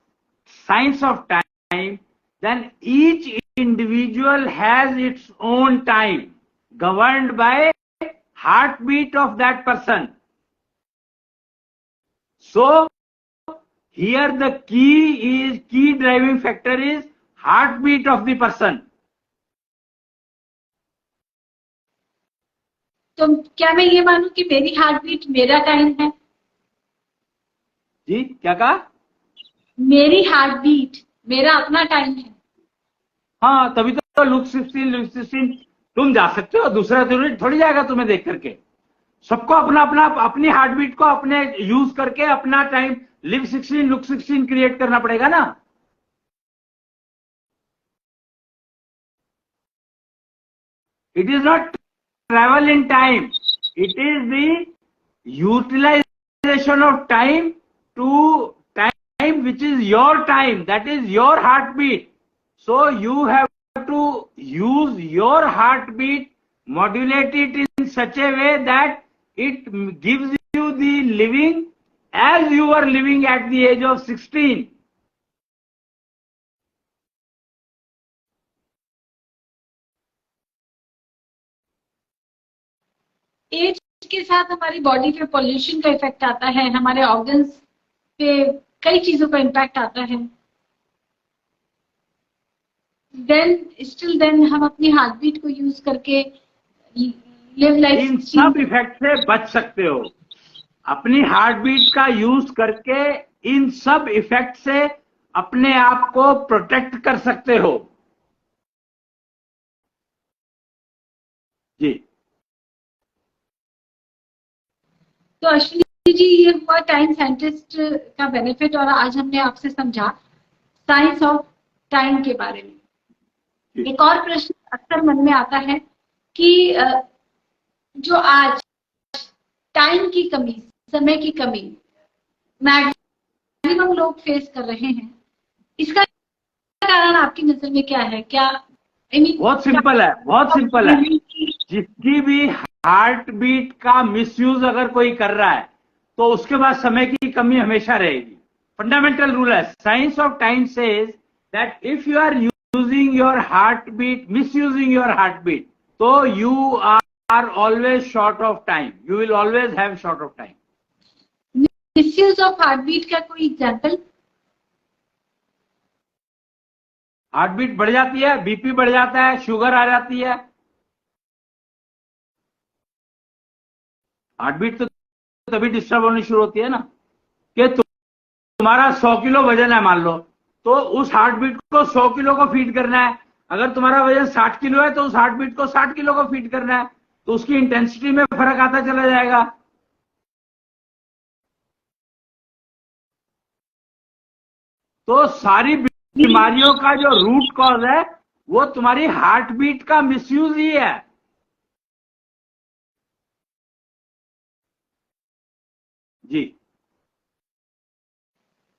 science of time, then each individual has its own time governed by heart beat of that person. So here the key driving factor is heartbeat of the person. तो क्या मैं ये मानूं कि मेरी हार्ट बीट मेरा टाइम है? जी, क्या कहा? मेरी हार्ट बीट मेरा अपना टाइम है. हाँ, तभी तो लुक 16 तुम जा सकते हो, दूसरा थोड़ी जाएगा तुम्हें देख करके। सबको अपना अपना अपनी हार्ट बीट को अपने यूज करके अपना टाइम लिव 16 लुक 16 क्रिएट करना पड़ेगा ना। It is not travel in time, it is the utilization of time to time which is your time, that is your heartbeat. So you have to use your heartbeat, modulate it in such a way that it gives you the living as you were living at the age of 16. As के साथ हमारी बॉडी पे पॉल्यूशन का इफेक्ट आता है, हमारे ऑर्गन्स पे कई चीजों का इम्पैक्ट आता है। देन हम अपनी हार्ट बीट को यूज करके लिव लाइफ, इन सब इफेक्ट से बच सकते हो। अपनी हार्ट बीट का यूज करके इन सब इफेक्ट से अपने आप को प्रोटेक्ट कर सकते हो। जी, तो अश्विनी जी, ये हुआ टाइम साइंटिस्ट का बेनिफिट, और आज हमने आपसे समझा साइंस ऑफ टाइम के बारे में। एक और प्रश्न अक्सर मन में आता है कि जो आज टाइम की कमी, समय की कमी मैक्सिमम लोग फेस कर रहे हैं, इसका कारण आपकी नजर में क्या है? क्या बहुत सिंपल है, बहुत सिंपल है। जिसकी भी हार्ट बीट का मिसयूज अगर कोई कर रहा है तो उसके बाद समय की कमी हमेशा रहेगी। फंडामेंटल रूल है, science of time says that if you are using your heart beat, misusing your heart beat, तो you are always short of time, you will always have short of time. Misuse of heart beat का कोई एग्जाम्पल? हार्ट बीट बढ़ जाती है, बीपी बढ़ जाता है, शुगर आ जाती है। हार्ट बीट तो तभी डिस्टर्ब होनी शुरू होती है ना कि तुम्हारा 100 किलो वजन है मान लो, तो उस हार्ट बीट को 100 किलो को फीड करना है। अगर तुम्हारा वजन 60 किलो है तो उस हार्ट बीट को 60 किलो को फीड करना है, तो उसकी इंटेंसिटी में फर्क आता चला जाएगा। तो सारी बीमारियों का जो रूट कॉज है वो तुम्हारी हार्ट बीट का मिसयूज ही है। जी,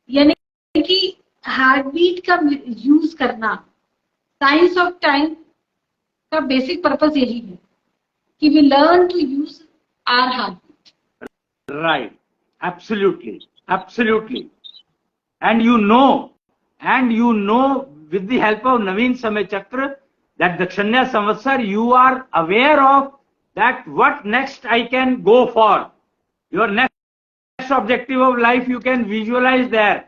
यानी कि हार्ट बीट का यूज करना, साइंस ऑफ टाइम का बेसिक पर्पस यही है कि we learn to use our heart beat. Right, absolutely, absolutely. And you know with the help of Naveen Samay Chakra that Dakshanya Samvatsar, you are aware of that what next I can go for. Your next objective of life you can visualize there.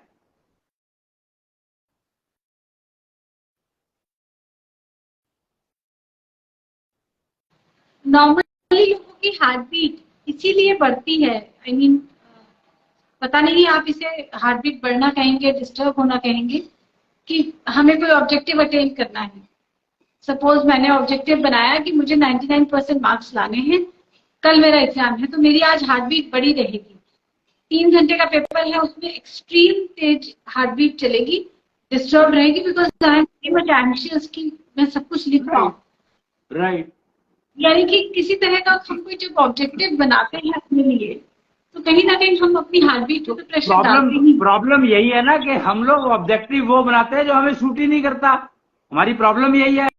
Normally लोगों की हार्ट बीट इसीलिए बढ़ती है, आई मीन पता नहीं आप इसे हार्ट बीट बढ़ना कहेंगे, डिस्टर्ब होना कहेंगे, कि हमें कोई ऑब्जेक्टिव अटेन करना है। सपोज मैंने ऑब्जेक्टिव बनाया कि मुझे 99% मार्क्स लाने हैं, कल मेरा एग्जाम है, तो मेरी आज हार्ट बीट बढ़ी रहेगी। 3 घंटे का पेपर है, उसमें एक्सट्रीम तेज हार्ट बीट चलेगी, डिस्टर्ब रहेगी, because I am very much anxious कि मैं सब कुछ लिख रहा हूँ। राइट। यानी कि किसी तरह का हम कोई जब ऑब्जेक्टिव बनाते हैं अपने लिए, तो कहीं ना कहीं हम अपनी हार्ट बीट पे प्रेशर डालते हैं। प्रॉब्लम यही है ना कि हम लोग ऑब्जेक्टिव वो बनाते हैं जो हमें सूट ही नहीं करता। हमारी प्रॉब्लम यही है।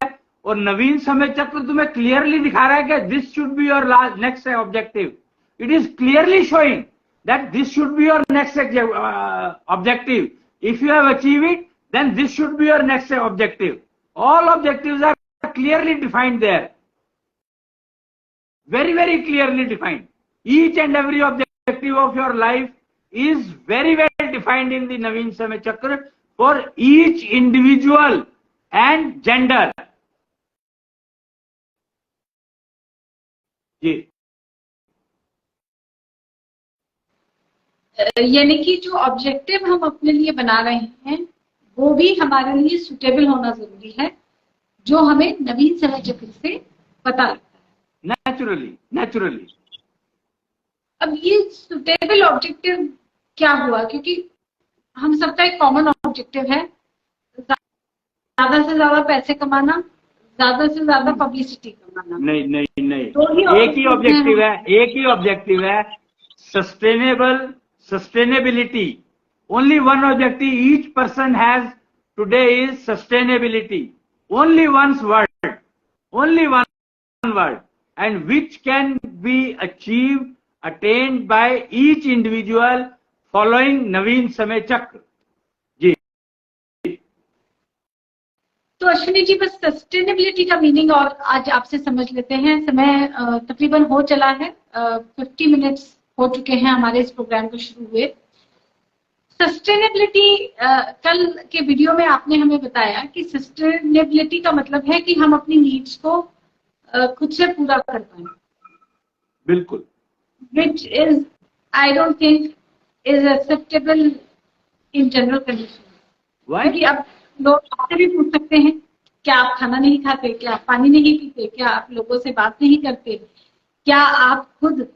और नवीन समय चक्र तुम्हें क्लियरली दिखा रहा है कि this should be your next objective. It is clearly showing that this should be your next objective. If you have achieve it, then this should be your next objective. All objectives are clearly defined there. Very, very clearly defined. Each and every objective of your life is very well defined in the Naveen Samay Chakra for each individual and gender. जी, यानी कि जो ऑब्जेक्टिव हम अपने लिए बना रहे हैं वो भी हमारे लिए सुटेबल होना जरूरी है। जो हमें नवीन समय चक्र से पता लगता है नेचुरली। अब ये सुटेबल ऑब्जेक्टिव क्या हुआ, क्योंकि हम सबका एक कॉमन ऑब्जेक्टिव है ज्यादा से ज्यादा पैसे कमाना, ज्यादा से ज्यादा पब्लिसिटी कमाना। नहीं, एक ही ऑब्जेक्टिव है, sustainability. Only one objective each person has today is sustainability. Only one word and which can be attended by each individual following नवीन समय चक्र। तो अश्विनी जी, बस सस्टेनेबिलिटी का मीनिंग और आज आपसे समझ लेते हैं। समय तकरीबन हो चला है, 50 मिनट्स हो चुके हैं हमारे इस प्रोग्राम को शुरू हुए। सस्टेनेबिलिटी, कल के वीडियो में आपने हमें बताया कि सस्टेनेबिलिटी का मतलब है कि हम अपनी नीड्स को खुद से पूरा कर पाए। बिल्कुल। Which is, I don't think is acceptable in general condition. क्योंकि अब लोग आपसे भी पूछ सकते हैं, क्या आप खाना नहीं खाते, क्या आप पानी नहीं पीते, क्या आप लोगों से बात नहीं करते, क्या आप खुद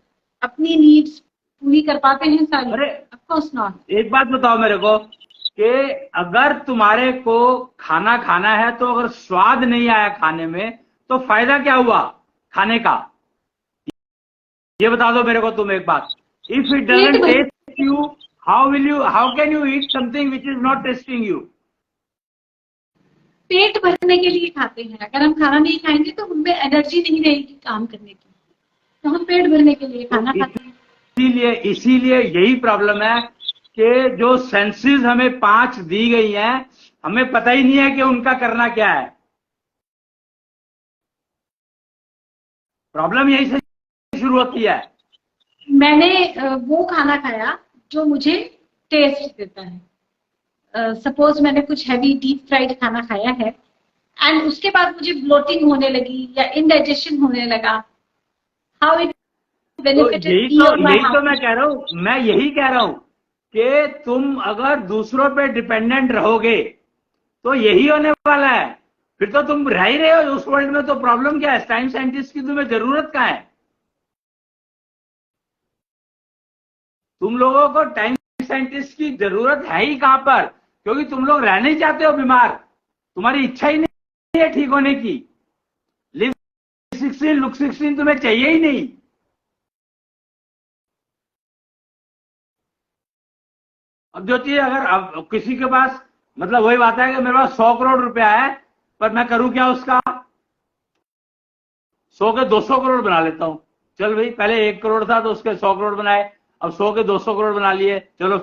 अपनी नीड्स पूरी कर पाते हैं सारी? अरे ऑफ कोर्स नॉट। एक बात बताओ मेरे को कि अगर तुम्हारे को खाना खाना है तो अगर स्वाद नहीं आया खाने में तो फायदा क्या हुआ खाने का? ये बता दो मेरे को तुम एक बात। If it doesn't taste you, how can you eat something which is not tasting you? पेट भरने के लिए खाते हैं। अगर हम खाना नहीं खाएंगे तो हमें एनर्जी नहीं रहेगी काम करने की, तो हम पेट भरने के लिए खाना खाते हैं। इसीलिए यही प्रॉब्लम है कि जो सेंसेस हमें 5 दी गई हैं, हमें पता ही नहीं है कि उनका करना क्या है। प्रॉब्लम यही से शुरू होती है। मैंने वो खाना खाया जो मुझे टेस्ट देता है। सपोज मैंने कुछ हैवी डीप फ्राइड खाना खाया है एंड उसके बाद मुझे ब्लोटिंग होने लगी या इनडाइजेशन होने लगा, हाउ इट बेनिफिटेड मी और माय यही तो मैं कह रहा हूं, मैं यही कह रहा हूं कि तुम अगर दूसरों पे डिपेंडेंट रहोगे तो यही होने वाला है। फिर तो तुम रह ही रहे हो उस वर्ल्ड में, तो प्रॉब्लम क्या है? टाइम साइंटिस्ट की तुम्हें जरूरत क्या है? तुम लोगों को टाइम साइंटिस्ट की जरूरत है ही कहां पर? क्योंकि तुम लोग रहना ही चाहते हो बीमार, तुम्हारी इच्छा ही नहीं है ठीक होने की। लिव 16 लुक 16 तुम्हें चाहिए ही नहीं। अब जो चीज अगर अब किसी के पास, मतलब वही बात है कि मेरे पास 100 करोड़ रुपया है, पर मैं करूं क्या उसका? 100 के 200 करोड़ बना लेता हूं। चल भाई, पहले 1 करोड़ था तो उसके 100 करोड़ बनाए, अब 100 के 200 करोड़ बना लिए। चलो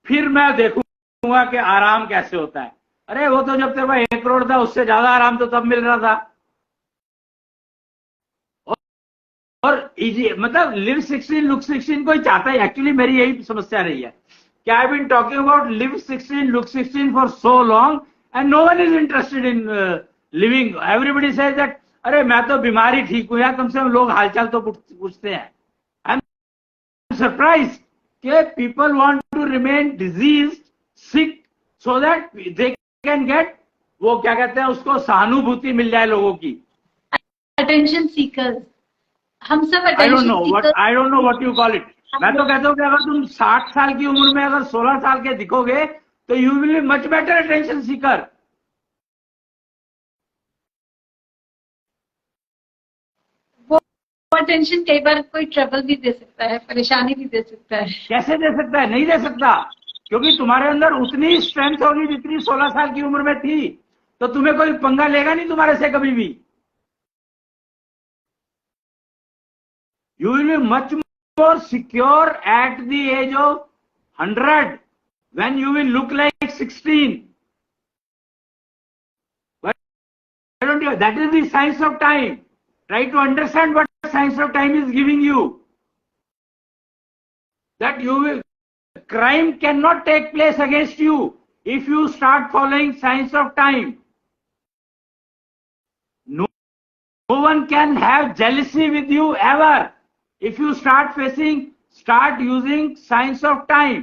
फिर मैं देखूंगा कि आराम कैसे होता है। अरे वो तो जब तेरे पास 1 करोड़ था उससे ज्यादा आराम तो तब मिल रहा था। और इजी, मतलब लिव 16 लुक 16 कोई चाहता है? एक्चुअली मेरी यही समस्या रही है कि I been talking about live 16 look 16 for so long and no one is interested in living. Everybody says that अरे मैं तो बीमारी ठीक हूं यार, कम से कम लोग हालचाल तो पूछते हैं। आई एम सरप्राइज कि people want to remain disease sick so that they can get, वो क्या कहते हैं उसको, सहानुभूति मिल जाए लोगों की। अटेंशन सीकर्स, हम सब I don't know what you call it. मैं तो कहता हूँ कि अगर तुम 60 साल की उम्र में अगर 16 साल के दिखोगे तो you will be much better attention seeker. वो अटेंशन कई बार कोई ट्रबल भी दे सकता है, परेशानी भी दे सकता है। कैसे दे सकता है? नहीं दे सकता, क्योंकि तुम्हारे अंदर उतनी स्ट्रेंथ होगी जितनी 16 साल की उम्र में थी, तो तुम्हें कोई पंगा लेगा नहीं तुम्हारे से कभी भी। You will be much more secure at the age of 100 when you will look like 16. Why don't you? That is the science of time. Try to understand what science of time is giving you. That you will, crime cannot take place against you if you start following science of time. No one can have jealousy with you ever. If you start using science of time.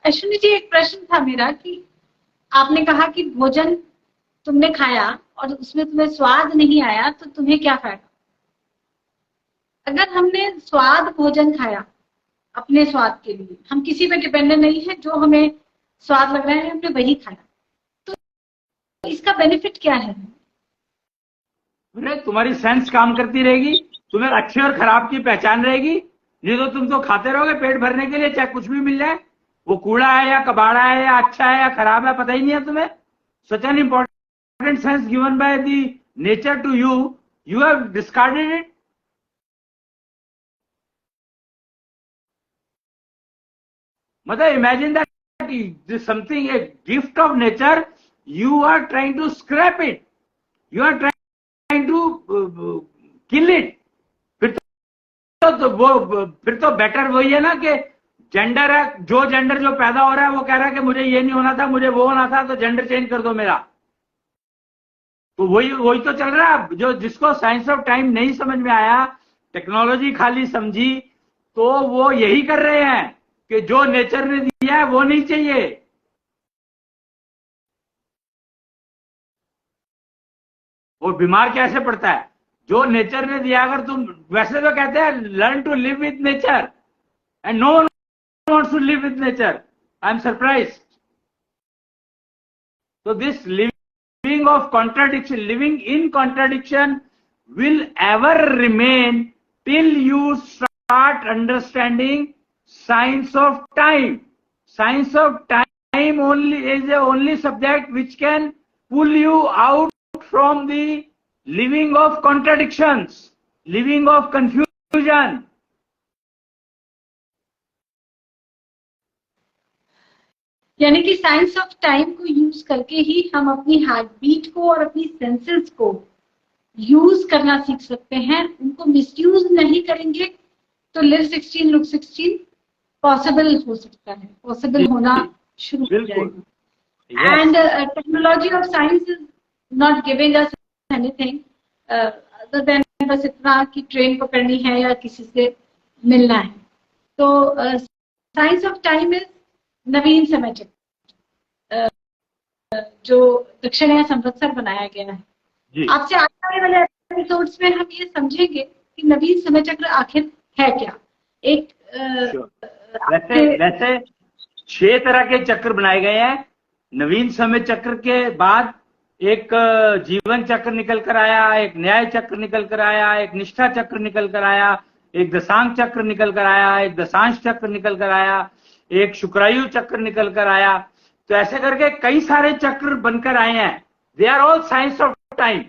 Ashwini जी, एक प्रश्न था मेरा कि आपने कहा कि भोजन तुमने खाया और उसमें तुम्हें स्वाद नहीं आया तो तुम्हें क्या फायदा। अगर हमने स्वाद भोजन खाया अपने स्वाद के लिए, हम किसी पे डिपेंडेंट नहीं है, जो हमें स्वाद लग रहा है हमने वही खाया, तो इसका बेनिफिट क्या है। अरे तुम्हारी सेंस काम करती रहेगी, तुम्हें अच्छे और खराब की पहचान रहेगी। नहीं तो तुम तो खाते रहोगे पेट भरने के लिए, चाहे कुछ भी मिल जाए, वो कूड़ा है या कबाड़ा है या अच्छा है या खराब है, पता ही नहीं है तुम्हें। Such an important sense given by the nature to you, you have discarded it. मतलब imagine that something, a gift of nature, you are trying to scrap it, you are trying to kill it. फिर तो बेटर वही है ना कि जेंडर है, जो जेंडर जो पैदा हो रहा है वो कह रहा है कि मुझे ये नहीं होना था, मुझे वो होना था, तो जेंडर चेंज कर दो मेरा। तो वही वही तो चल रहा है। जो जिसको साइंस ऑफ टाइम नहीं समझ में आया, टेक्नोलॉजी खाली समझी, तो वो यही कर रहे हैं कि जो नेचर ने दिया है वो नहीं चाहिए। वो बीमार कैसे पड़ता है जो नेचर ने दिया। अगर तुम, वैसे तो कहते हैं learn to live with nature, and no one wants to live with nature. I am surprised. So this living of contradiction, living in contradiction will ever remain till you start understanding science of time. Science of time only is the only subject which can pull you out from the living of contradictions, living of confusion. यानी कि साइंस ऑफ टाइम को यूज करके ही हम अपनी हार्ट बीट को और अपनी सेंसेस को यूज करना सीख सकते हैं। उनको मिसयूज नहीं करेंगे तो लिव 16 लुक 16 पॉसिबल हो सकता है, पॉसिबल होना शुरू हो जाएगा। And technology of science is not giving us anything other than बस इतना कि ट्रेन पकड़नी है या किसी से मिलना है। तो साइंस ऑफ टाइम इज नवीन समय चक्र, जो दक्षिण संवत्सर बनाया गया है। आपसे आने वाले एपिसोड्स में हम ये समझेंगे कि नवीन समय चक्र आखिर है क्या। एक वैसे 6 तरह के चक्र बनाए गए हैं। नवीन समय चक्र के बाद एक जीवन चक्र निकल कर आया, एक न्याय चक्र निकल कर आया, एक निष्ठा चक्र निकल कर आया, एक दशांक चक्र निकल कर आया, एक दशांश चक्र निकल कर आया, एक शुक्रायु चक्र निकल कर आया। तो ऐसे करके कई सारे चक्र बनकर आए हैं। They are all science of time,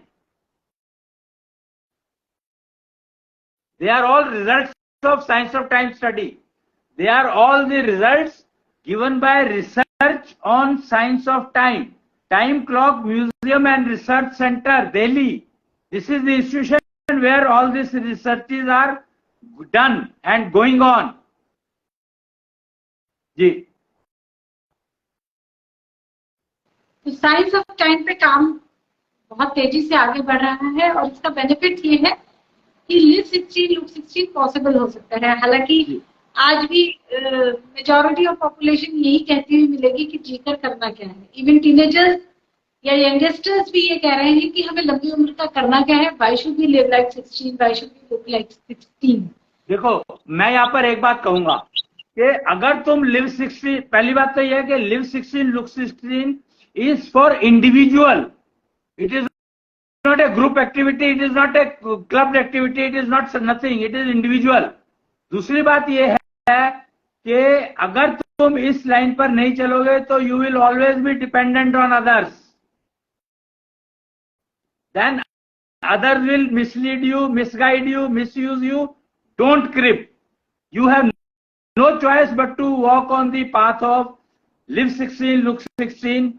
they are all results of science of time study, they are all the results given by research on science of time. Time clock museum and research centre, Delhi, this is the institution where all this researches are done and going on. जी, तो साइंस ऑफ टाइम पे काम बहुत तेजी से आगे बढ़ रहा है और इसका बेनिफिट ये है कि लिव 16 लुक 16 पॉसिबल हो सकता है। हालांकि आज भी मेजॉरिटी ऑफ पॉपुलेशन यही कहती हुई मिलेगी कि जीकर करना क्या है। इवन टीनेजर्स या यंगस्टर्स भी ये कह रहे हैं कि हमें लंबी उम्र का करना क्या है। Why should we live like 16, why should we look like 16। देखो, मैं यहाँ पर एक बात कहूंगा कि अगर तुम लिव 16, पहली बात तो यह है कि live 16 look 16 is for individual, it is not a group activity, it is not a club activity, it is not nothing, it is individual. दूसरी बात यह है कि अगर तुम इस लाइन पर नहीं चलोगे तो you will always be dependent on others, then others will mislead you, misguide you, misuse you. Don't creep, you have no choice but to walk on the path of live 16 look 16.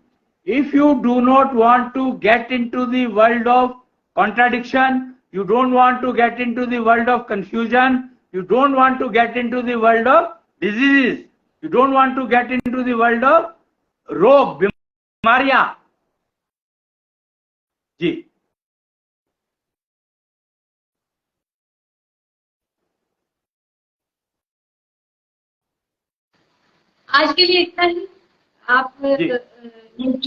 If you do not want to get into the world of contradiction, you don't want to get into the world of confusion, you don't want to get into the world of diseases, you don't want to get into the world of रोग बीमारियां। जी, आज के लिए इतना ही। आप